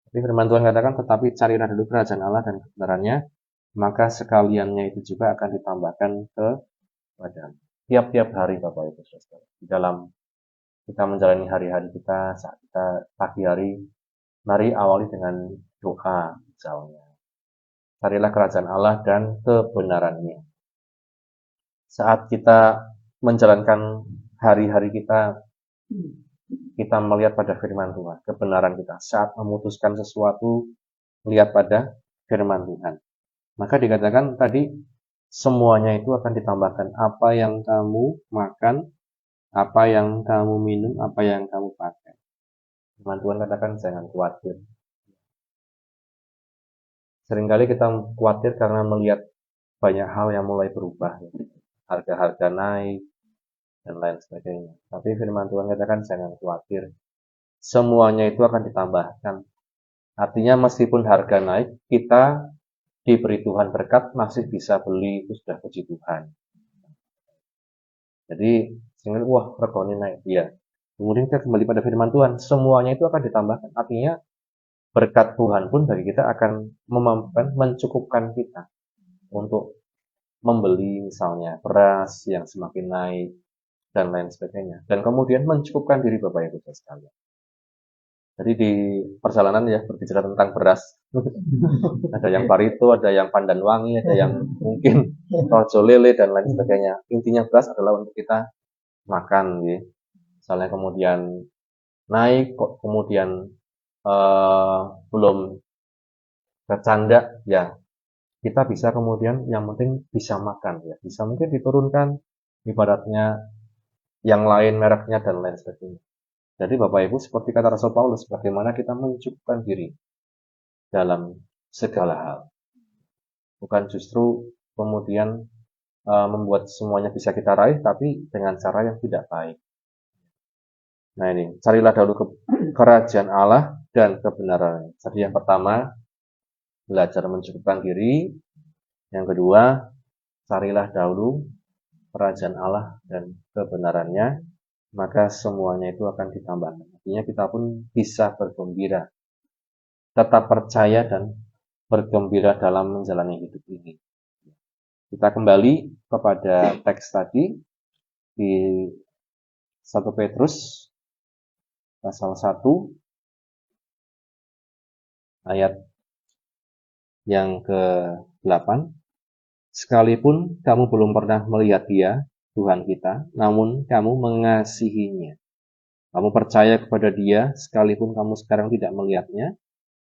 Tapi firman Tuhan katakan, tetapi carilah dulu kerajaan Allah dan kebenarannya, maka sekaliannya itu juga akan ditambahkan kepadamu. Tiap-tiap hari Bapak Ibu Saudara, di dalam kita menjalani hari-hari kita, saat kita pagi hari, mari awali dengan doa misalnya. Carilah kerajaan Allah dan kebenarannya. Saat kita menjalankan hari-hari kita melihat pada firman Tuhan, kebenaran kita. Saat memutuskan sesuatu, lihat pada firman Tuhan. Maka dikatakan tadi, semuanya itu akan ditambahkan. Apa yang kamu makan, apa yang kamu minum, apa yang kamu pakai. Firman Tuhan katakan, jangan khawatir. Seringkali kita khawatir karena melihat banyak hal yang mulai berubah. Harga-harga naik, dan lain sebagainya. Tapi firman Tuhan katakan jangan khawatir. Semuanya itu akan ditambahkan. Artinya meskipun harga naik, kita diberi Tuhan berkat, masih bisa beli, itu sudah puji Tuhan. Jadi, sehingga wah regane naik. Ya. Kemudian kita kembali pada firman Tuhan, semuanya itu akan ditambahkan. Artinya berkat Tuhan pun bagi kita akan memampukan, mencukupkan kita untuk membeli misalnya beras yang semakin naik, dan lain sebagainya. Dan kemudian mencukupkan diri Bapak Ibu sekalian. Jadi di perjalanan ya berbicara tentang beras. Ada yang Barito, ada yang Pandan Wangi, ada yang mungkin Rojo Lele dan lain sebagainya. Intinya beras adalah untuk kita makan ya. Misalnya kemudian naik kok kemudian belum bercanda ya. Kita bisa kemudian yang penting bisa makan ya. Bisa mungkin diturunkan ibaratnya yang lain mereknya dan lain sebagainya. Jadi Bapak Ibu seperti kata Rasul Paulus, bagaimana kita mencukupkan diri dalam segala hal. Bukan justru kemudian membuat semuanya bisa kita raih, tapi dengan cara yang tidak baik. Nah ini, carilah dahulu kerajaan Allah dan kebenaran. Jadi yang pertama, belajar mencukupkan diri. Yang kedua, carilah dahulu kerajaan Allah dan kebenarannya, maka semuanya itu akan ditambahkan. Artinya kita pun bisa bergembira, tetap percaya dan bergembira dalam menjalani hidup ini. Kita kembali kepada teks tadi di 1 Petrus pasal 1 ayat yang ke-8. Sekalipun kamu belum pernah melihat Dia, Tuhan kita, namun kamu mengasihinya. Kamu percaya kepada Dia, sekalipun kamu sekarang tidak melihatnya.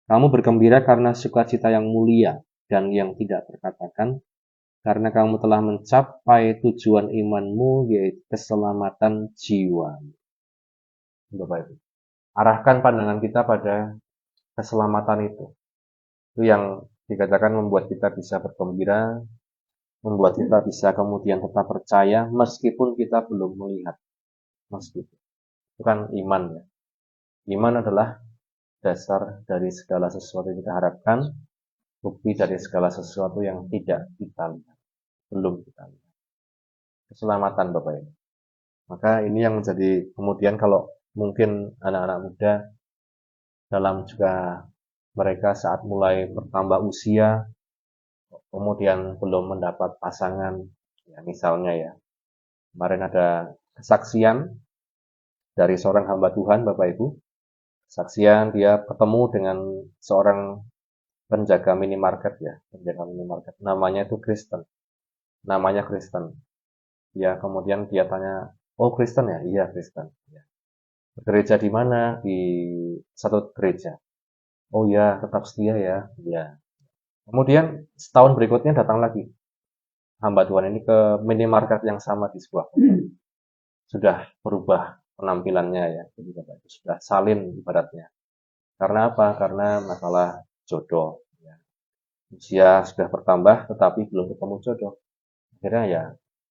Kamu bergembira karena sukacita yang mulia dan yang tidak terkatakan, karena kamu telah mencapai tujuan imanmu, yaitu keselamatan jiwa. Bapak Ibu, arahkan pandangan kita pada keselamatan itu. Itu yang dikatakan membuat kita bisa bergembira, membuat kita bisa kemudian tetap percaya meskipun kita belum melihat. Meskipun. Itu kan iman ya. Iman adalah dasar dari segala sesuatu yang kita harapkan, bukti dari segala sesuatu yang tidak kita lihat. Belum kita lihat. Keselamatan Bapak Ibu. Maka ini yang menjadi kemudian kalau mungkin anak-anak muda dalam juga mereka saat mulai bertambah usia, kemudian belum mendapat pasangan, ya misalnya ya, kemarin ada kesaksian dari seorang hamba Tuhan, Bapak Ibu. Kesaksian dia ketemu dengan seorang penjaga minimarket ya, penjaga minimarket. Namanya itu Kristen. Namanya Kristen. Ya, kemudian dia tanya, "Oh, Kristen ya?" "Iya, Kristen." Ya. "Bergereja di mana?" "Di satu gereja." "Oh ya, tetap setia ya." "Iya." Kemudian setahun berikutnya datang lagi hamba Tuhan ini ke minimarket yang sama di sebuah kota. Sudah berubah penampilannya ya, jadi Bapak Ibu sudah salin ibaratnya. Karena apa? Karena masalah jodoh. Ya. Usia sudah bertambah, tetapi belum ketemu jodoh. Akhirnya ya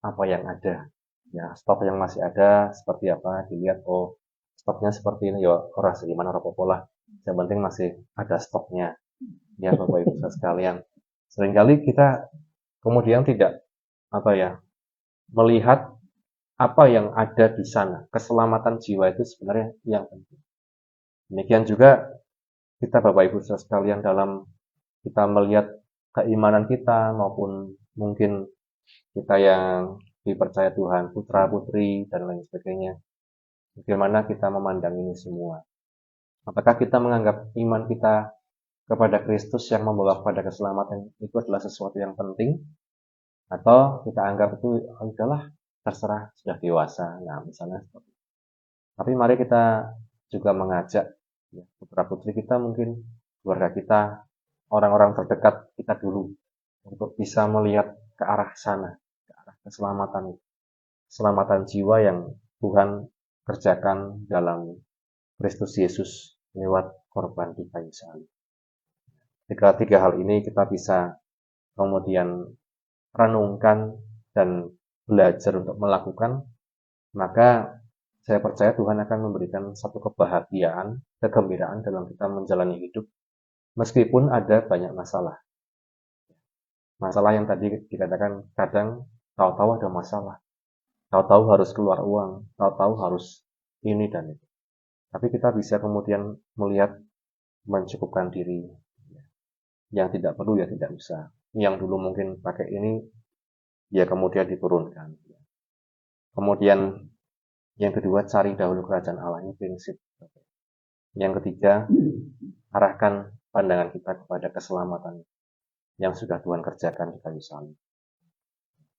apa yang ada, ya stok yang masih ada seperti apa dilihat. Oh, stoknya seperti ini ya, orang segimana orang pola. Yang penting masih ada stoknya. Ya Bapak Ibu sekalian. Seringkali kita kemudian tidak apa ya melihat apa yang ada di sana. Keselamatan jiwa itu sebenarnya yang penting. Demikian juga kita Bapak Ibu sekalian dalam kita melihat keimanan kita maupun mungkin kita yang dipercaya Tuhan, putra putri dan lain sebagainya. Bagaimana kita memandang ini semua? Apakah kita menganggap iman kita kepada Kristus yang membawa kepada keselamatan itu adalah sesuatu yang penting, atau kita anggap itu oh, udahlah terserah sudah dewasa, nah misalnya seperti itu. Tapi mari kita juga mengajak ya, putra putri kita mungkin keluarga kita, orang-orang terdekat kita dulu untuk bisa melihat ke arah sana, ke arah keselamatan, keselamatan jiwa yang Tuhan kerjakan dalam Kristus Yesus lewat korban di kayu salib. Jika tiga hal ini kita bisa kemudian renungkan dan belajar untuk melakukan, maka saya percaya Tuhan akan memberikan satu kebahagiaan, kegembiraan dalam kita menjalani hidup, meskipun ada banyak masalah. Masalah yang tadi dikatakan kadang tahu-tahu ada masalah, tahu-tahu harus keluar uang, tahu-tahu harus ini dan itu. Tapi kita bisa kemudian melihat mencukupkan diri. Yang tidak perlu ya tidak usah. Yang dulu mungkin pakai ini, ya kemudian diturunkan. Kemudian yang kedua, cari dahulu kerajaan Allah, ini prinsip. Yang ketiga, arahkan pandangan kita kepada keselamatan yang sudah Tuhan kerjakan di kayu salib.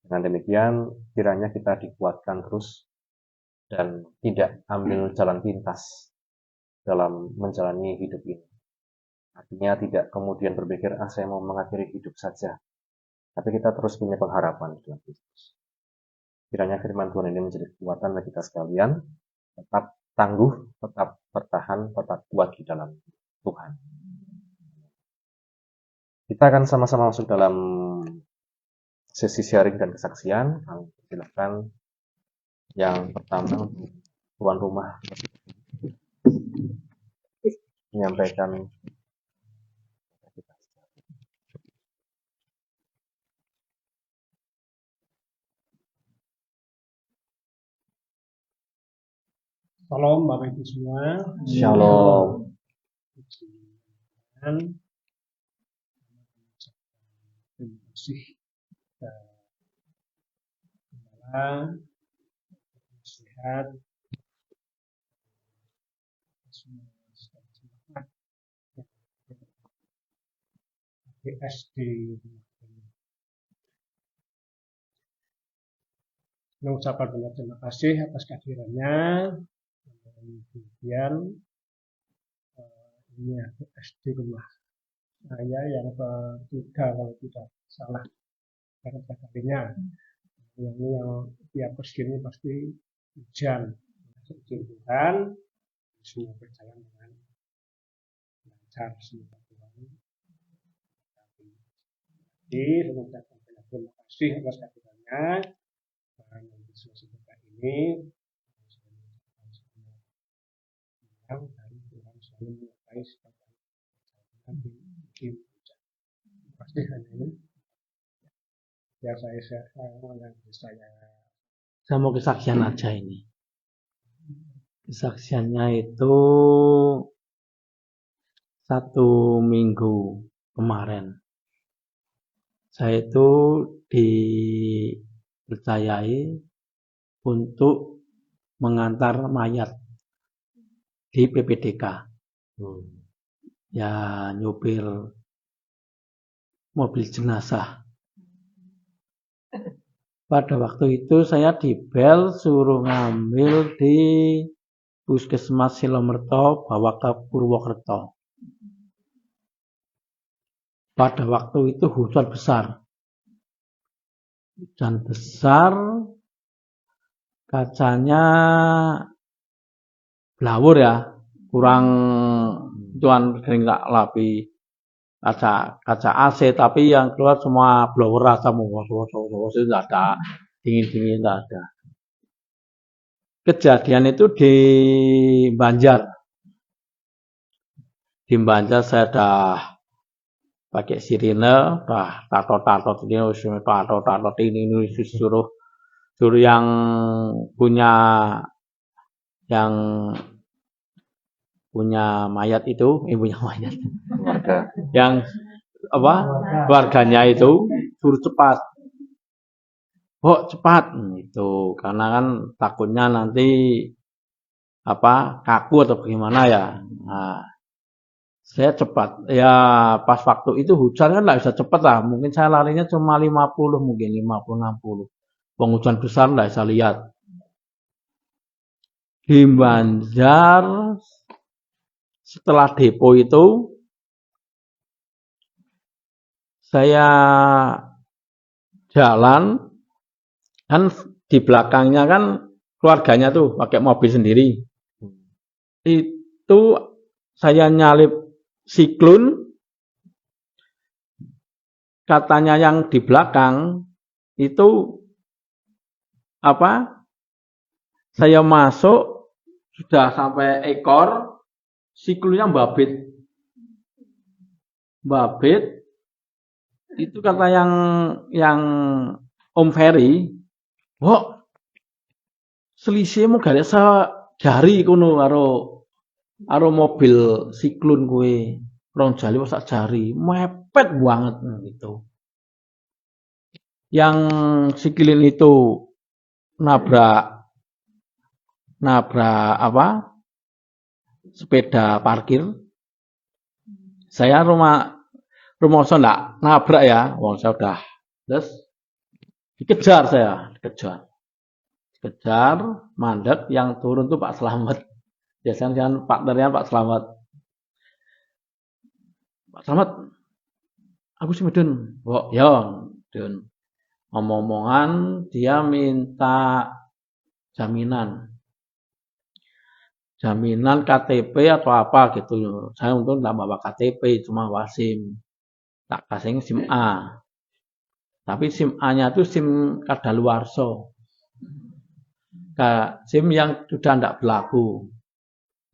Dengan demikian, kiranya kita dikuatkan terus dan tidak ambil jalan pintas dalam menjalani hidup ini. Artinya tidak kemudian berpikir, saya mau mengakhiri hidup saja. Tapi kita terus punya pengharapan di Tuhan Yesus. Kiranya firman Tuhan ini menjadi kekuatan bagi kita sekalian, tetap tangguh, tetap bertahan, tetap kuat di dalam Tuhan. Kita akan sama-sama masuk dalam sesi sharing dan kesaksian. Kami silakan yang pertama untuk tuan rumah menyampaikan. Shalom Bapak Ibu semua. Shalom. Dan terima kasih kepada sehat semua BSD mengucapkan banyak terima kasih atas kehadirannya. Kemudian ini BSD rumah saya yang ketiga kalau tidak salah ketiga kalinya. Yang ini yang tiap kesini pasti hujan. Izin Tuhan semua berjalan dengan lancar semoga Tuhan. Jadi mengucapkan banyak terima kasih atas kehadirannya. Dan diskusi kita ini yang dari Tuhan selalu menyertai sebagai Nabi Kim. Terima kasih hanya ini. Ya Saya mau kesaksian aja ini. Kesaksiannya itu 1 minggu kemarin. saya itu dipercayai untuk mengantar mayat di PPDK. Ya, nyupir mobil jenazah. Pada waktu itu saya dibel suruh ngambil di Puskesmas Silomerto bawa ke Purwokerto. Pada waktu itu hujan besar. Hujan besar, kacanya blawur ya, kurang tuan sering nggak lapi kaca AC, tapi yang keluar semua blower semua, tidak ada dingin tidak ada. Kejadian itu di Banjar. Di Banjar saya dah pakai sirine, dah tato ini suruh yang punya mayat itu, ibunya mayat, yang apa keluarganya itu suruh cepat, cepat itu, karena kan takutnya nanti kaku atau bagaimana ya. Nah, saya cepat ya, pas waktu itu hujan kan nggak bisa cepat lah, mungkin saya larinya cuma 50, mungkin 50-60, hujan besar nggak bisa lihat. Di Banjar setelah depo itu saya jalan, kan di belakangnya kan keluarganya tuh pakai mobil sendiri. Itu saya nyalip siklon, katanya yang di belakang itu saya masuk sudah sampai ekor, siklonnya babit. Itu kata yang Om Ferry, selisihmu gak ada sejari kuno karo mobil siklon gue, rong jali sak jari, mepet banget gitu. Yang siklon itu nabrak sepeda parkir. Saya rumah ndak nabrak ya, saya udah terus dikejar, mandek, yang turun tuh Pak Slamet. Biasanya partnernya Pak Slamet. Pak Slamet, aku sih Dun. Dun. Omong-omongan dia minta jaminan KTP atau apa gitu. Saya untung enggak bawa KTP, cuma bawa SIM. Tak kasih SIM A. Tapi SIM A-nya itu SIM kadaluarsa. SIM yang sudah tidak berlaku.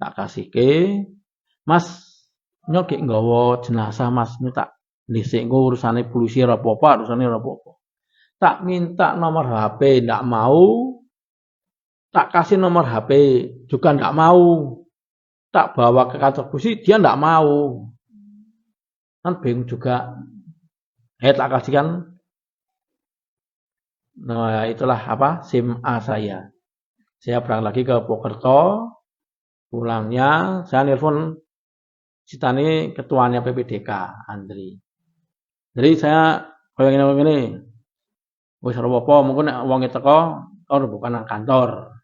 Tak kasih Mas, nyok nggawa jenazah Mas, ini tak dhisik urusane polisi apa-apa, Tak minta nomor HP, tidak mau. Tak kasih nomor HP, juga tidak mau. Tak bawa ke kantor polisi, dia tidak mau. Kan bingung juga. Tak kasihkan. Nah, itulah SIM A saya. Saya berangkat lagi ke Purwokerto. Pulangnya saya nelpon citane ketuanya PPDK, Andri. Jadi saya kayak gini. Wis ora apa-apa, mungkin nek wong teko bukan nang kantor.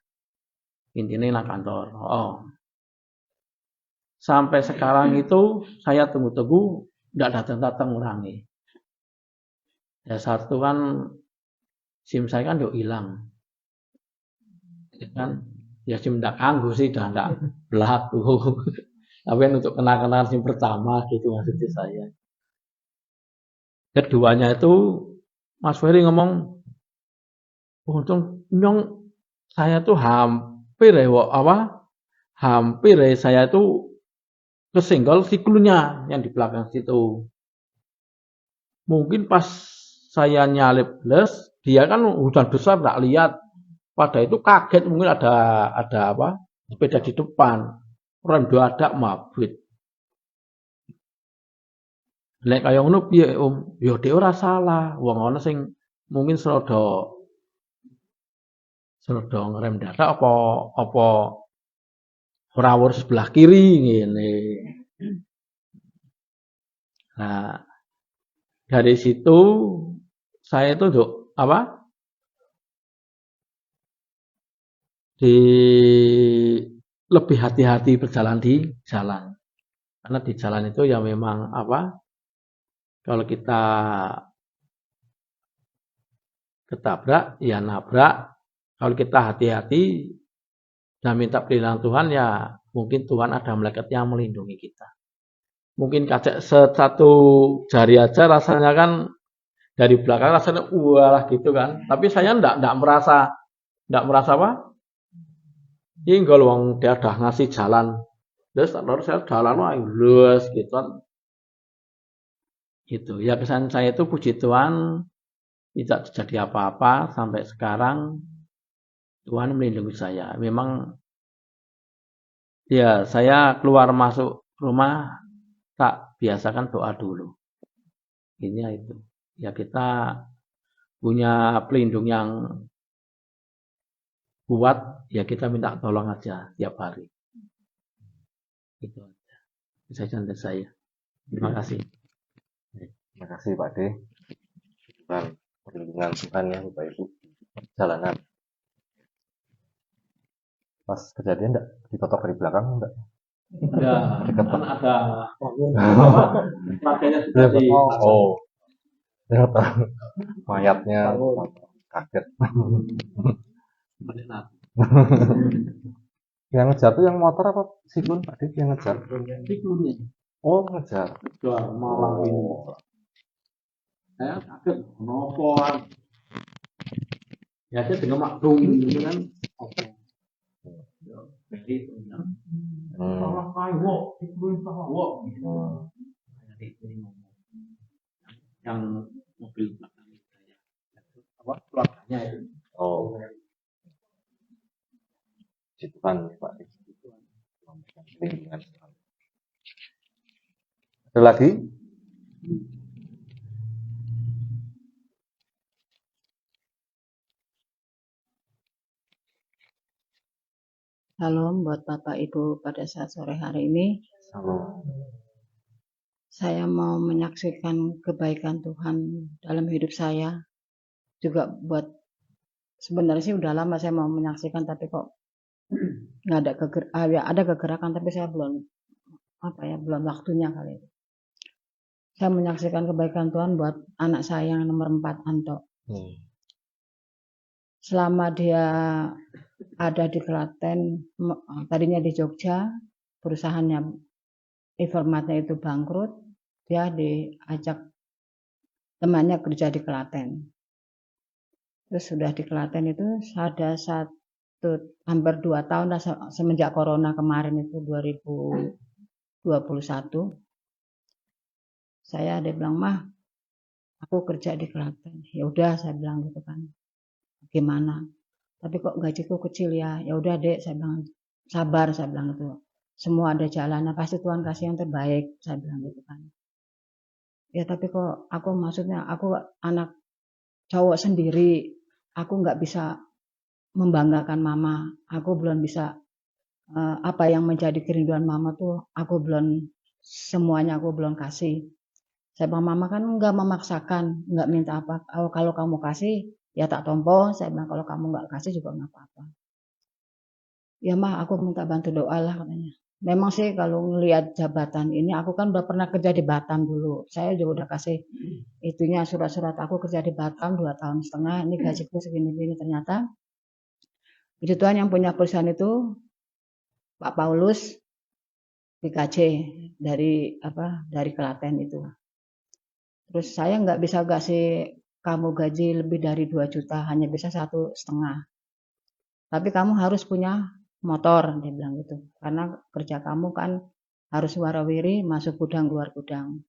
Intinya nang kantor. Sampai sekarang itu saya tunggu-tunggu tidak datang-datang orangnya. Ya satu kan SIM saya kan hilang. Kan ya SIM tidak kanggo sih, tidak berlaku. Tapi untuk kenal-kenalan SIM pertama gitu maksudnya saya. Keduanya itu Mas Ferry ngomong, untung nyong saya tuh hampir saya tuh kesenggol siklonnya yang di belakang situ. Mungkin pas saya nyalip dia kan hujan besar tak lihat. Pada itu kaget, mungkin ada sepeda di depan. Orang mendadak mabit. Nek kaya ngono piye Om? Ya dhek ora salah, wong ana sing mungkin serodo ngerem dadak apa rawur sebelah kiri ngene. Nah, dari situ saya itu lebih hati-hati berjalan di jalan. Karena di jalan itu ya memang kalau kita ketabrak ya nabrak. Kalau kita hati-hati dan minta perlindungan Tuhan ya mungkin Tuhan ada malaikat yang melindungi kita. Mungkin kacek satu jari aja rasanya kan dari belakang rasanya walah gitu kan. Tapi saya enggak merasa apa? Ini kalau wong dia udah ngasih jalan. Terus saya jalan lurus gitu kan. Gitu. Ya kesan saya itu puji Tuhan tidak terjadi apa-apa sampai sekarang. Tuhan melindungi saya. Memang ya saya keluar masuk rumah tak biasakan doa dulu. Ini itu. Ya kita punya pelindung yang kuat, ya kita minta tolong aja tiap hari. Itu aja. Saya dari saya. Terima kasih. Terima kasih Pak D. Dan perlindungan Tuhan ya Bapak Ibu. Perjalanan. Pas kejadian enggak ditotok dari belakang enggak? Ya, kan ada makanya sudah di ternyata mayatnya kaget. Yang ngejar tuh yang motor apa siklon Pak Dik yang ngejar? Siklonnya. Oh ngejar. Sudah malang ini. Saya kaget nopoan. Ya saya dengan makdum gitu kan. Oke. Jadi salah kayu, siklon salah. Jadi ini ngomong. Yang mobil belakang saya. Keluarganya itu. Oh. Puji Tuhan Pak Dik. Perlindungan Tuhan. Ada lagi? Salam buat Bapak Ibu pada saat sore hari ini. Salam. Saya mau menyaksikan kebaikan Tuhan dalam hidup saya. Juga buat sebenarnya sih udah lama saya mau menyaksikan tapi kok nggak ada ada kegerakan tapi saya belum waktunya kali itu. Saya menyaksikan kebaikan Tuhan buat anak saya yang nomor 4 Anto. Selama dia ada di Klaten, tadinya di Jogja, perusahaannya informatnya itu bangkrut, dia diajak temannya kerja di Klaten. Terus sudah di Klaten itu ada hampir 2 tahun lah semenjak corona kemarin itu 2021. Dia bilang, "Mah, aku kerja di Klaten." Ya udah saya bilang gitu kan. Gimana? Tapi kok gajiku kecil ya. Ya udah Dek, saya bilang sabar, saya bilang gitu. Semua ada jalannya, pasti Tuhan kasih yang terbaik, saya bilang gitu kan. Ya tapi kok aku anak cowok sendiri, aku nggak bisa membanggakan mama. Aku belum bisa apa yang menjadi kerinduan mama tuh semuanya aku belum kasih. Saya bilang mama kan nggak memaksakan, nggak minta apa. Kalau kamu kasih ya tak tompo, saya bilang kalau kamu nggak kasih juga nggak apa-apa. Ya mah aku minta bantu doa lah katanya. Memang sih kalau ngelihat jabatan ini, aku kan udah pernah kerja di Batam dulu. Saya juga udah kasih itunya surat-surat aku kerja di Batam 2,5 tahun. Ini gajiku segini-gini ternyata. Itu Tuhan yang punya perusahaan itu Pak Paulus DKJ dari Klaten itu. Terus saya nggak bisa kasih kamu gaji lebih dari 2 juta, hanya bisa 1,5. Tapi kamu harus punya motor, dia bilang gitu. Karena kerja kamu kan harus warawiri, masuk gudang, keluar gudang.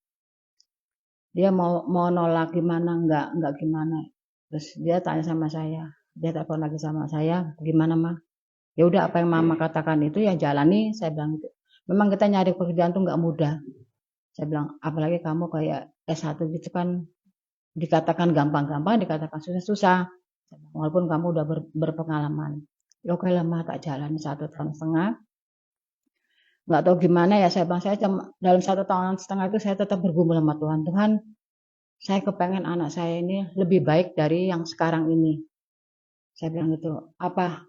Dia mau nolak gimana, enggak gimana. Terus dia tanya sama saya, dia telepon lagi sama saya, gimana mah? Ya udah apa yang mama katakan itu ya jalani, saya bilang gitu. Memang kita nyari pekerjaan tuh nggak mudah. Saya bilang, apalagi kamu kayak S1 gitu kan, dikatakan gampang-gampang, dikatakan susah-susah. Walaupun kamu udah berpengalaman. Ya oke lah mah, tak jalani 1,5 tahun. Nggak tahu gimana ya, saya bilang, saya dalam 1,5 tahun itu saya tetap bergumul sama Tuhan. Tuhan, saya kepengen anak saya ini lebih baik dari yang sekarang ini. Saya bilang gitu, apa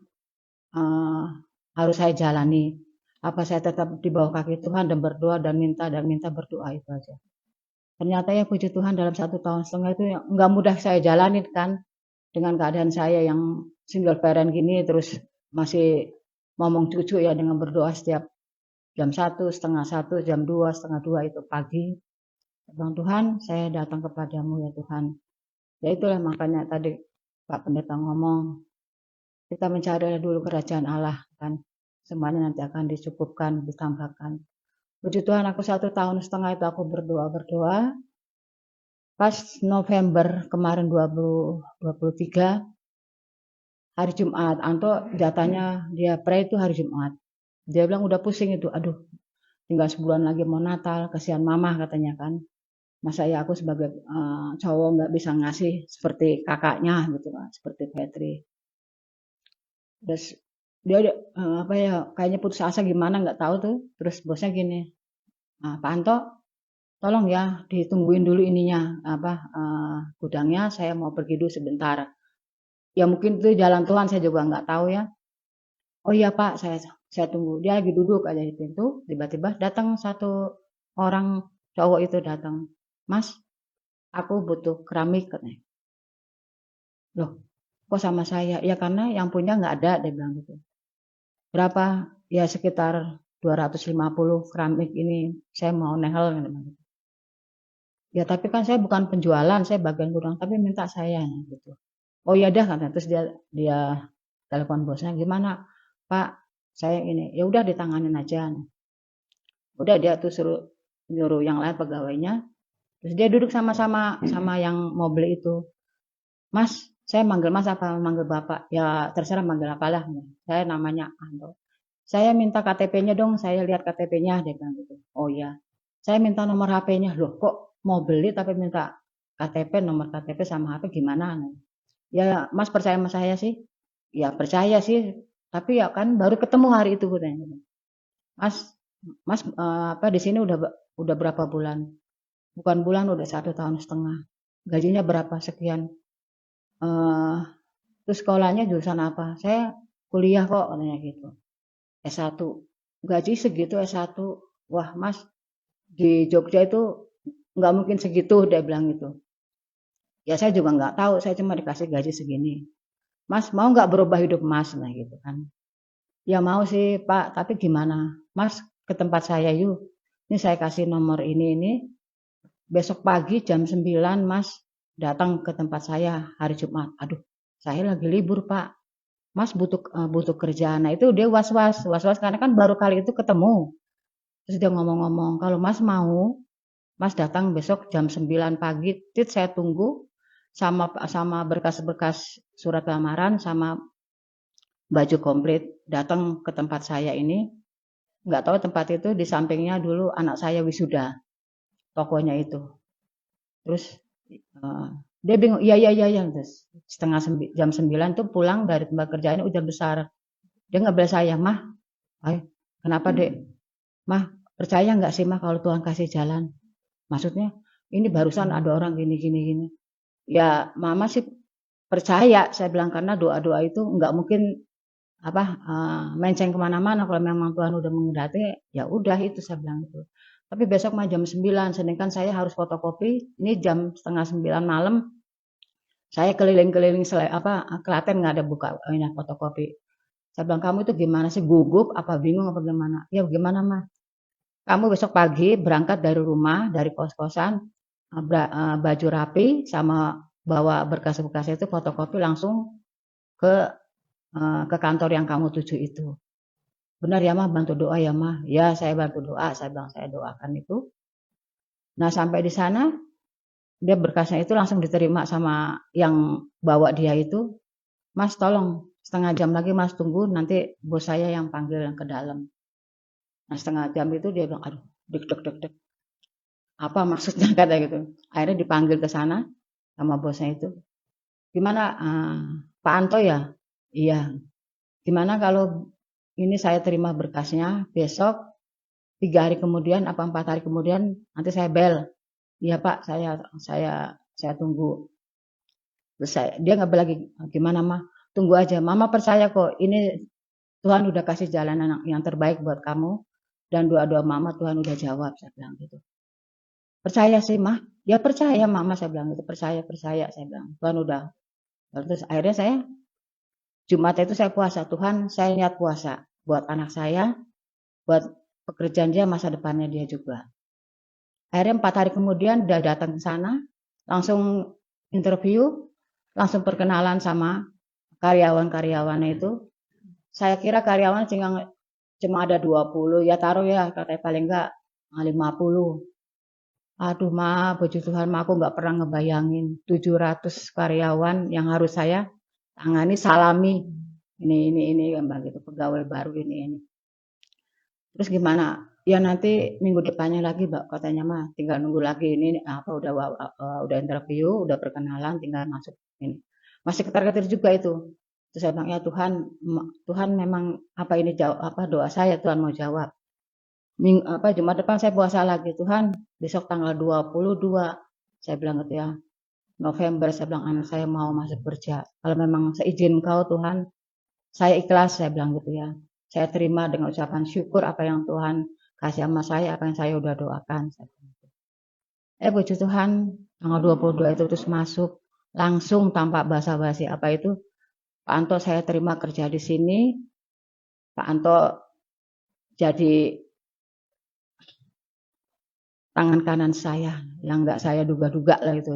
harus saya jalani? Apa saya tetap di bawah kaki Tuhan dan berdoa dan minta berdoa itu aja. Ternyata ya puji Tuhan dalam 1,5 tahun itu nggak mudah saya jalanin kan, dengan keadaan saya yang single parent gini, terus masih ngomong cucu ya dengan berdoa setiap jam 1, setengah 1, jam 2, setengah 2 itu pagi. Bang Tuhan, saya datang kepadamu ya Tuhan. Ya itulah makanya tadi Pak Pendeta ngomong, kita mencari dulu kerajaan Allah kan, semuanya nanti akan dicukupkan, ditambahkan. Puji Tuhan, aku 1,5 tahun itu aku berdoa. Pas November kemarin 2023, hari Jumat, Anto jatahnya dia pray itu hari Jumat. Dia bilang udah pusing itu, aduh tinggal sebulan lagi mau Natal, kasihan mama katanya kan. Masa ya aku sebagai cowok nggak bisa ngasih seperti kakaknya gitu kan, seperti Petri. Terus dia apa ya, kayaknya putus asa gimana nggak tahu tuh. Terus bosnya gini, Pak Anto, tolong ya ditungguin dulu ininya gudangnya, saya mau pergi dulu sebentar. Ya mungkin itu jalan Tuhan, saya juga nggak tahu ya. Oh iya Pak, saya tunggu. Dia lagi duduk aja di pintu, tiba-tiba datang satu orang cowok itu datang. Mas, aku butuh keramik katanya. Loh, kok sama saya? Ya karena yang punya nggak ada, dia bilang gitu. Berapa? Ya sekitar 250 keramik ini saya mau nehel gitu. Ya tapi kan saya bukan penjualan, saya bagian gudang, tapi minta saya gitu. Oh iya dah katanya. Terus dia telepon bosnya, gimana Pak, saya ini, ya udah ditanganin aja. Udah dia tuh nyuruh yang lain pegawainya. Terus dia duduk sama-sama sama yang mau beli itu. Mas, saya manggil Mas apa manggil Bapak? Ya terserah manggil apalah. Saya namanya Anto. Saya minta KTP-nya dong, saya lihat KTP-nya, dia bilang gitu. Oh iya. Saya minta nomor HP-nya. Loh kok mau beli tapi minta KTP, nomor KTP sama HP gimana? Ya Mas percaya sama saya sih? Ya percaya sih. Tapi ya kan baru ketemu hari itu katanya. Mas, Mas di sini udah berapa bulan? Bukan bulan, udah 1,5 tahun. Gajinya berapa sekian? Terus sekolahnya jurusan apa? Saya kuliah kok katanya gitu. S1. Gaji segitu S1. Wah, Mas, di Jogja itu nggak mungkin segitu, dia bilang gitu. Ya saya juga nggak tahu, saya cuma dikasih gaji segini. Mas, mau nggak berubah hidup Mas? Nah gitu kan. Ya mau sih Pak, tapi gimana? Mas ke tempat saya yuk. Ini saya kasih nomor ini. Besok pagi jam 9 Mas datang ke tempat saya hari Jumat. Aduh, saya lagi libur Pak. Mas butuh kerjaan. Nah itu dia was-was karena kan baru kali itu ketemu. Terus dia ngomong-ngomong, kalau Mas mau, Mas datang besok jam 9 pagi. Saya tunggu sama berkas-berkas surat lamaran sama baju komplit. Datang ke tempat saya ini. Nggak tahu tempat itu di sampingnya dulu anak saya wisuda. Tokonya itu. Terus dia bingung, iya. Terus jam 9 tuh pulang dari tempat kerjanya hujan besar. Dia nggak bilang saya, Mah, kenapa dek? Mah, percaya nggak sih Mah kalau Tuhan kasih jalan? Maksudnya, ini barusan ada orang gini. Ya, Mama sih percaya, saya bilang karena doa-doa itu nggak mungkin menceng kemana-mana. Kalau memang Tuhan udah menghendaki, ya udah itu saya bilang itu. Tapi besok mah jam 9, sedangkan saya harus fotokopi. Ini jam 8:30 malam. Saya keliling-keliling Klaten nggak ada buka fotokopi. Saya bilang, kamu itu gimana sih, gugup apa bingung apa gimana? Ya gimana mah? Kamu besok pagi berangkat dari rumah, dari kos-kosan, baju rapi sama bawa berkas-berkas itu fotokopi langsung ke kantor yang kamu tuju itu. Benar ya Mah, bantu doa ya Mah. Ya saya bantu doa, saya bilang saya doakan itu. Nah sampai di sana, dia berkasnya itu langsung diterima sama yang bawa dia itu. Mas tolong setengah jam lagi Mas tunggu, nanti bos saya yang panggil ke dalam. Nah setengah jam itu dia bilang, aduh deg. apa maksudnya kata gitu. Akhirnya dipanggil ke sana sama bosnya itu. Gimana Pak Anto ya? Iya. Gimana kalau ini saya terima berkasnya besok 3 hari kemudian apa 4 hari kemudian nanti saya bel. Iya Pak, saya tunggu. Terus dia nggak lagi gimana mah? Tunggu aja. Mama percaya kok ini Tuhan udah kasih jalan yang terbaik buat kamu dan doa-doa mama Tuhan udah jawab, saya bilang gitu. Percaya sih mah, ya percaya mama, saya bilang gitu, percaya saya bilang Tuhan udah. Terus akhirnya saya Jumat itu saya puasa, Tuhan saya niat puasa buat anak saya, buat pekerjaan dia, masa depannya dia juga. Akhirnya 4 hari kemudian dia datang ke sana, langsung interview, langsung perkenalan sama karyawan-karyawannya itu. Saya kira karyawan cuma ada 20, ya taruh ya, katanya paling enggak 50. Aduh ma, puji Tuhan ma, aku nggak pernah ngebayangin 700 karyawan yang harus saya tangani, salami. Ini mbak gitu, pegawai baru ini. Terus gimana? Ya nanti minggu depannya lagi mbak, katanya mah tinggal nunggu lagi ini apa udah interview, udah perkenalan, tinggal masuk ini. Masih ketar-ketir juga itu. Terus saya bilang ya Tuhan memang apa ini doa saya Tuhan mau jawab. Jumat depan saya puasa lagi Tuhan, besok tanggal 22 saya bilang gitu ya, November saya bilang anak saya mau masuk kerja. Kalau memang seizin kau Tuhan, saya ikhlas saya bilang gitu ya. Saya terima dengan ucapan syukur apa yang Tuhan kasih sama saya, apa yang saya udah doakan. Puji Tuhan, tanggal 22 itu terus masuk langsung tanpa basa-basi apa itu. Pak Anto saya terima kerja di sini. Pak Anto jadi tangan kanan saya yang nggak saya duga-duga lah itu.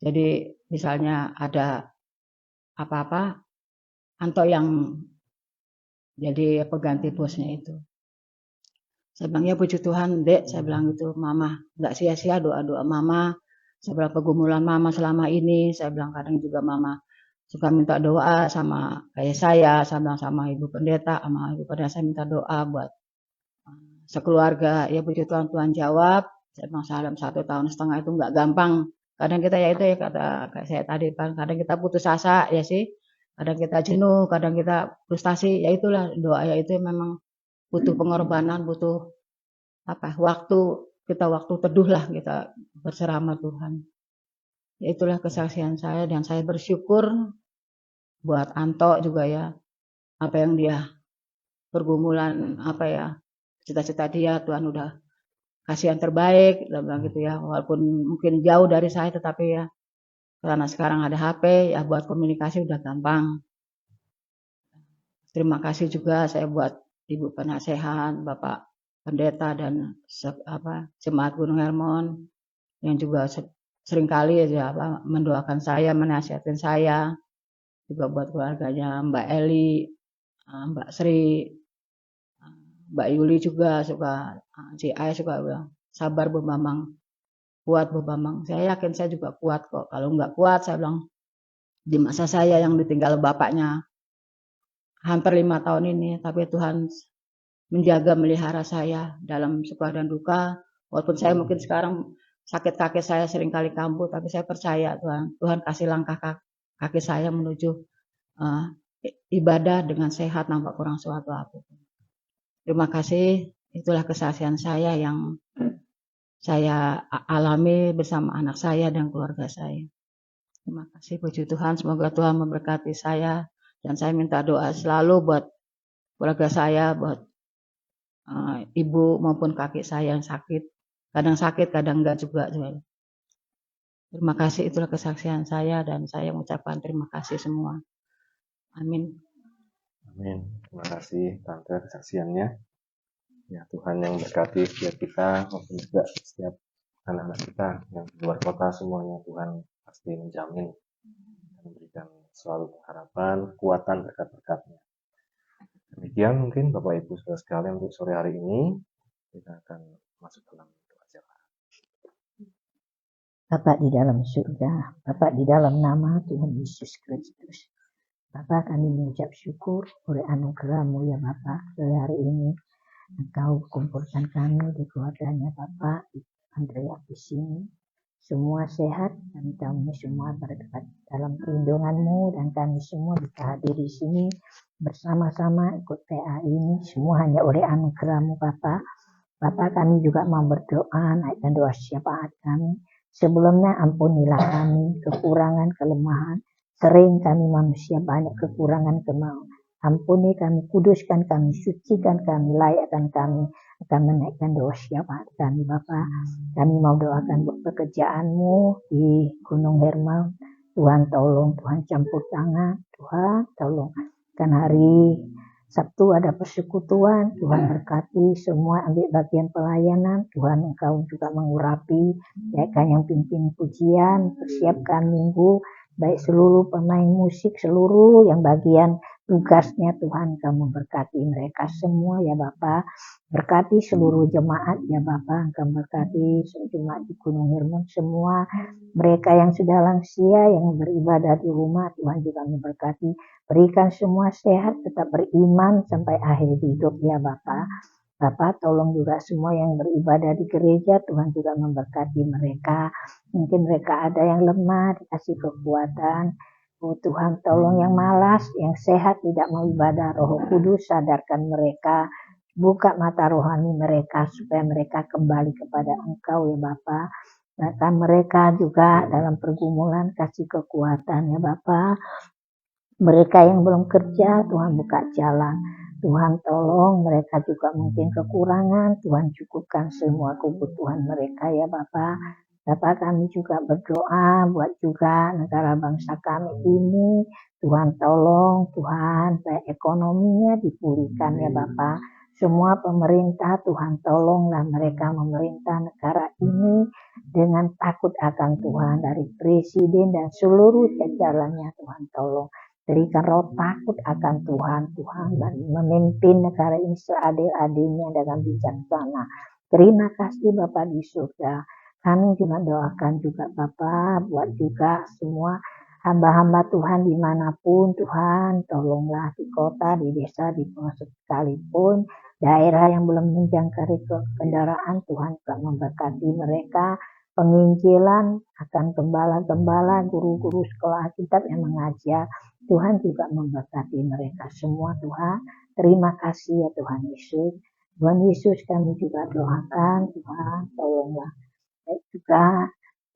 Jadi misalnya ada apa-apa, Anto yang jadi pengganti bosnya itu. Saya bilang ya puji Tuhan dek, saya bilang gitu mama nggak sia-sia doa-doa mama, seberapa pergumulan mama selama ini, saya bilang kadang juga mama suka minta doa sama kayak saya bilang sama ibu pendeta, saya minta doa buat sekeluarga, ya puji Tuhan Tuhan jawab. Saya bilang salam 1,5 tahun itu nggak gampang. Kadang kita ya itu ya kata saya tadi, kadang kita putus asa ya sih, kadang kita jenuh, kadang kita frustasi, ya itulah doa ya itu memang butuh pengorbanan, butuh waktu teduh lah kita berserah sama Tuhan. Ya itulah kesaksian saya dan saya bersyukur buat Anto juga ya, apa yang dia pergumulan cita-cita dia Tuhan udah kasih yang terbaik, bilang gitu ya, walaupun mungkin jauh dari saya tetapi ya karena sekarang ada HP ya buat komunikasi udah gampang. Terima kasih juga saya buat Ibu Penasehat, Bapak Pendeta dan Jemaat Gunung Hermon yang juga seringkali ya mendoakan saya, menasihatin saya, juga buat keluarganya Mbak Eli, Mbak Sri, Mbak Yuli juga suka, CI suka bilang, sabar Bu Bambang, kuat Bu Bambang. Saya yakin saya juga kuat kok. Kalau nggak kuat, saya bilang, di masa saya yang ditinggal bapaknya hampir 5 tahun ini, tapi Tuhan menjaga melihara saya dalam suka dan duka. Walaupun saya mungkin sekarang sakit kaki saya sering kali kambuh, tapi saya percaya Tuhan kasih langkah kaki saya menuju ibadah dengan sehat tanpa kurang suatu apapun. Terima kasih, itulah kesaksian saya yang saya alami bersama anak saya dan keluarga saya. Terima kasih puji Tuhan, semoga Tuhan memberkati saya dan saya minta doa selalu buat keluarga saya, buat ibu maupun kakek saya yang sakit. Kadang sakit, kadang enggak juga. Terima kasih, itulah kesaksian saya dan saya mengucapkan terima kasih semua. Amin. Amin. Terima kasih Tante kesaksiannya. Ya Tuhan yang berkati setiap kita maupun juga setiap anak-anak kita yang di luar kota semuanya Tuhan pasti menjamin dan memberikan selalu pengharapan, kekuatan berkat-berkatnya. Demikian mungkin Bapak Ibu Saudara sekalian untuk sore hari ini kita akan masuk dalam doa jemaat. Bapa di dalam surga, Bapa di dalam nama Tuhan Yesus Kristus. Bapa kami mengucap syukur oleh anugerah-Mu ya Bapa, sore hari ini Engkau kumpulkan kami di keluarganya Bapa, di Andrea di sini. Semua sehat dan kami semua berdekat dalam perlindungan-Mu, dan kami semua bisa hadir di sini bersama-sama ikut PA ini semua hanya oleh anugerah-Mu Bapa. Bapa, kami juga mau berdoa, naikkan doa syafaat kami. Sebelumnya ampunilah kami kekurangan, kelemahan. Sering kami manusia banyak kekurangan, kemauan. Ampuni kami, kuduskan kami, sucikan kami, layakkan kami. Akan menaikkan doa syafaat kami Bapa. Kami mau doakan buat pekerjaan-Mu di Gunung Hermau. Tuhan tolong, Tuhan campur tangan, Tuhan tolong. Kan hari Sabtu ada persekutuan, Tuhan berkati semua ambil bagian pelayanan, Tuhan Engkau juga mengurapi, baikkan yang pimpin pujian, persiapkan minggu, baik seluruh pemain musik, seluruh yang bagian tugasnya Tuhan Engkau memberkati mereka semua ya Bapa. Berkati seluruh jemaat ya Bapa, Engkau berkati seluruh jemaat di Gunung Hermon semua, mereka yang sudah lansia yang beribadah di rumah, Tuhan juga memberkati. Berikan semua sehat, tetap beriman sampai akhir hidup ya Bapa. Bapa tolong juga semua yang beribadah di gereja, Tuhan juga memberkati mereka. Mungkin mereka ada yang lemah, dikasih kekuatan. Oh Tuhan tolong yang malas, yang sehat tidak mau ibadah, Roh Kudus sadarkan mereka. Buka mata rohani mereka supaya mereka kembali kepada Engkau ya Bapa. Bahkan mereka juga dalam pergumulan kasih kekuatan ya Bapa. Mereka yang belum kerja, Tuhan buka jalan. Tuhan tolong, mereka juga mungkin kekurangan, Tuhan cukupkan semua kebutuhan mereka ya Bapa. Bapa kami juga berdoa buat juga negara bangsa kami ini. Tuhan tolong, Tuhan supaya ekonominya dipulihkan ya Bapa. Semua pemerintah Tuhan tolonglah mereka memerintah negara ini dengan takut akan Tuhan, dari presiden dan seluruh jajarannya Tuhan tolong. Berikan roh takut akan Tuhan, dan memimpin negara ini seadil-adilnya dengan bijaksana. Terima kasih Bapak di surga. Kami juga doakan juga Bapak, buat juga semua hamba-hamba Tuhan dimanapun Tuhan, tolonglah di kota, di desa, di pelosok sekalipun, daerah yang belum menjangkau kendaraan, Tuhan juga memberkati mereka. Penginjilan akan gembala-gembala, guru-guru sekolah Alkitab yang mengajar, Tuhan juga memberkati mereka semua Tuhan. Terima kasih ya Tuhan Yesus. Tuhan Yesus kami juga doakan Tuhan, tolonglah. Baik juga,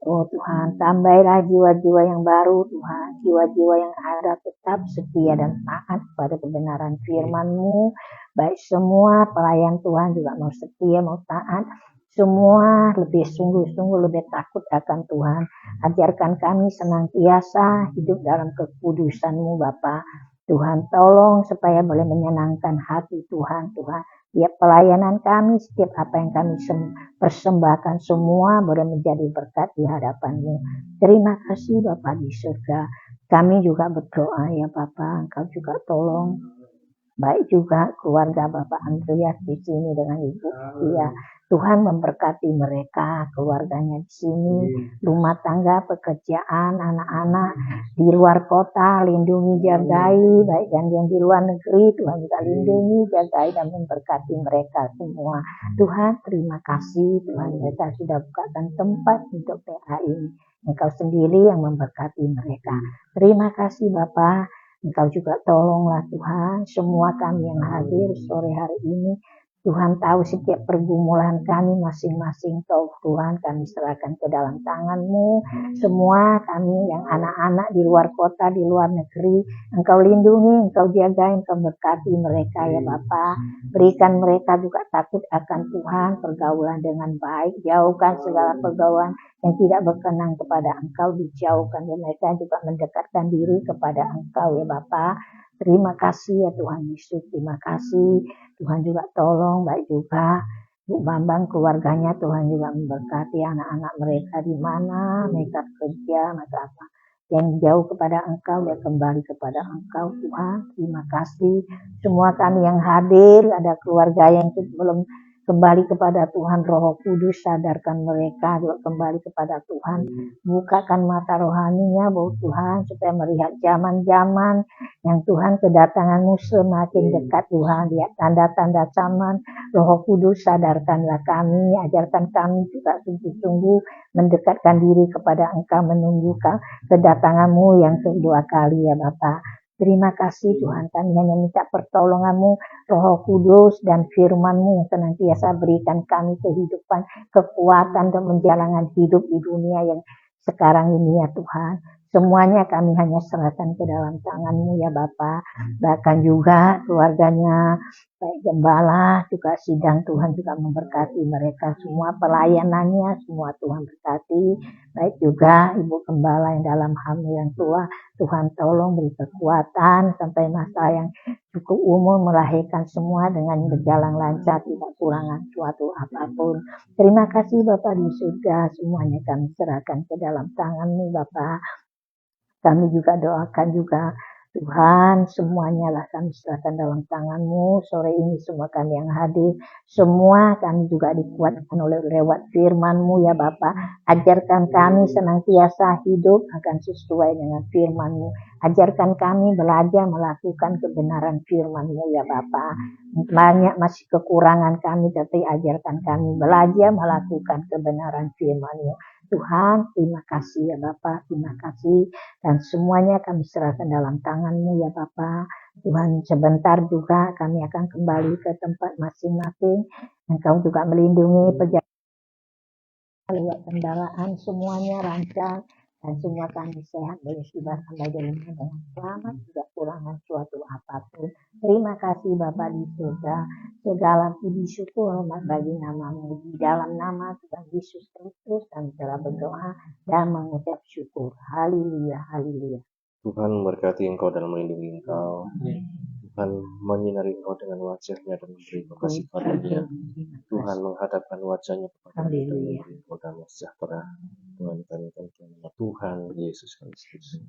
oh Tuhan, tambahlah jiwa-jiwa yang baru Tuhan, jiwa-jiwa yang ada tetap setia dan taat pada kebenaran firman-Mu. Baik semua pelayan Tuhan juga mau setia, mau taat. Semua lebih sungguh-sungguh lebih takut akan Tuhan. Ajarkan kami senantiasa hidup dalam kekudusan-Mu Bapa. Tuhan tolong supaya boleh menyenangkan hati Tuhan. Tuhan, tiap pelayanan kami, setiap apa yang kami persembahkan semua boleh menjadi berkat di hadapan-Mu. Terima kasih Bapa di surga. Kami juga berdoa ya Bapa, Engkau juga tolong. Baik juga keluarga Bapak Andreas di sini dengan Ibu Tia. Tuhan memberkati mereka, keluarganya di sini, rumah tangga, pekerjaan, anak-anak di luar kota, lindungi, jagai, baik dan yang di luar negeri, Tuhan juga lindungi, jagai dan memberkati mereka semua. Tuhan terima kasih, Tuhan mereka sudah bukakan tempat untuk PA ini. Engkau sendiri yang memberkati mereka. Terima kasih Bapak. Engkau juga tolonglah Tuhan, semua kami yang hadir sore hari ini. Tuhan tahu setiap pergumulan kami masing-masing, Tuhan kami serahkan ke dalam tangan-Mu. Semua kami yang anak-anak di luar kota, di luar negeri, Engkau lindungi, Engkau jaga, Engkau berkati mereka ya Bapa. Berikan mereka juga takut akan Tuhan, pergaulan dengan baik, jauhkan segala pergaulan yang tidak berkenan kepada Engkau, dijauhkan, dan mereka juga mendekatkan diri kepada Engkau ya Bapa. Terima kasih ya Tuhan Yesus, terima kasih. Tuhan juga tolong, baik juga Bu Bambang keluarganya, Tuhan juga memberkati anak-anak mereka di mana mereka kerja, mereka apa yang jauh kepada Engkau, ya kembali kepada Engkau Tuhan. Terima kasih semua kami yang hadir, ada keluarga yang belum kembali kepada Tuhan, Roh Kudus sadarkan mereka juga kembali kepada Tuhan. Bukakan mata rohaninya bahwa Tuhan, supaya melihat zaman-zaman yang Tuhan kedatangan-Mu semakin dekat Tuhan. Lihat tanda-tanda zaman Roh Kudus, sadarkanlah kami, ajarkan kami juga sungguh-sungguh mendekatkan diri kepada Engkau, menunggu kedatangan-Mu yang kedua kali ya Bapa. Terima kasih Tuhan, kami hanya minta pertolongan-Mu, Roh Kudus dan firman-Mu yang senantiasa berikan kami kehidupan, kekuatan dan menjalankan hidup di dunia yang sekarang ini ya Tuhan. Semuanya kami hanya serahkan ke dalam tangan-Mu ya Bapa. Bahkan juga keluarganya, baik gembala, juga sidang, Tuhan juga memberkati mereka semua, pelayanannya semua Tuhan berkati. Baik juga Ibu Gembala yang dalam hamil yang tua, Tuhan tolong beri kekuatan sampai masa yang cukup umur melahirkan semua dengan berjalan lancar, tidak kurangan suatu apapun. Terima kasih Bapak di surga, semuanya kami serahkan ke dalam tangan-Mu Bapak. Kami juga doakan juga Tuhan, semuanya lah kami serahkan dalam tangan-Mu. Sore ini semua kami yang hadir, semua kami juga dikuatkan oleh lewat firman-Mu ya Bapa. Ajarkan kami senantiasa hidup akan sesuai dengan firman-Mu. Ajarkan kami belajar melakukan kebenaran firman-Mu ya Bapa. Banyak masih kekurangan kami, tapi ajarkan kami belajar melakukan kebenaran firman-Mu. Tuhan, terima kasih ya Bapa, terima kasih. Dan semuanya kami serahkan dalam tangan-Mu ya Bapa. Tuhan, sebentar juga kami akan kembali ke tempat masing-masing. Engkau juga melindungi perjalanan lewat kendaraan, semuanya lancar. Dan semua kami sehat, boleh tiba sampai di rumah dengan selamat, tidak kurangan suatu apapun. Terima kasih Bapa di surga. Segala puji syukur hormat bagi nama-Mu. Di dalam nama Tuhan Yesus Kristus kami telah berdoa dan mengucap syukur. Haleluya, haleluya. Tuhan memberkati engkau dan melindungi engkau. Tuhan menyinari engkau dengan wajah-Nya dan memberi engkau kasih karunia. Tuhan menghadapkan wajah-Nya kepada engkau dan memberi engkau damai sejahtera. Tuhan kami nama Tuhan Yesus Kristus.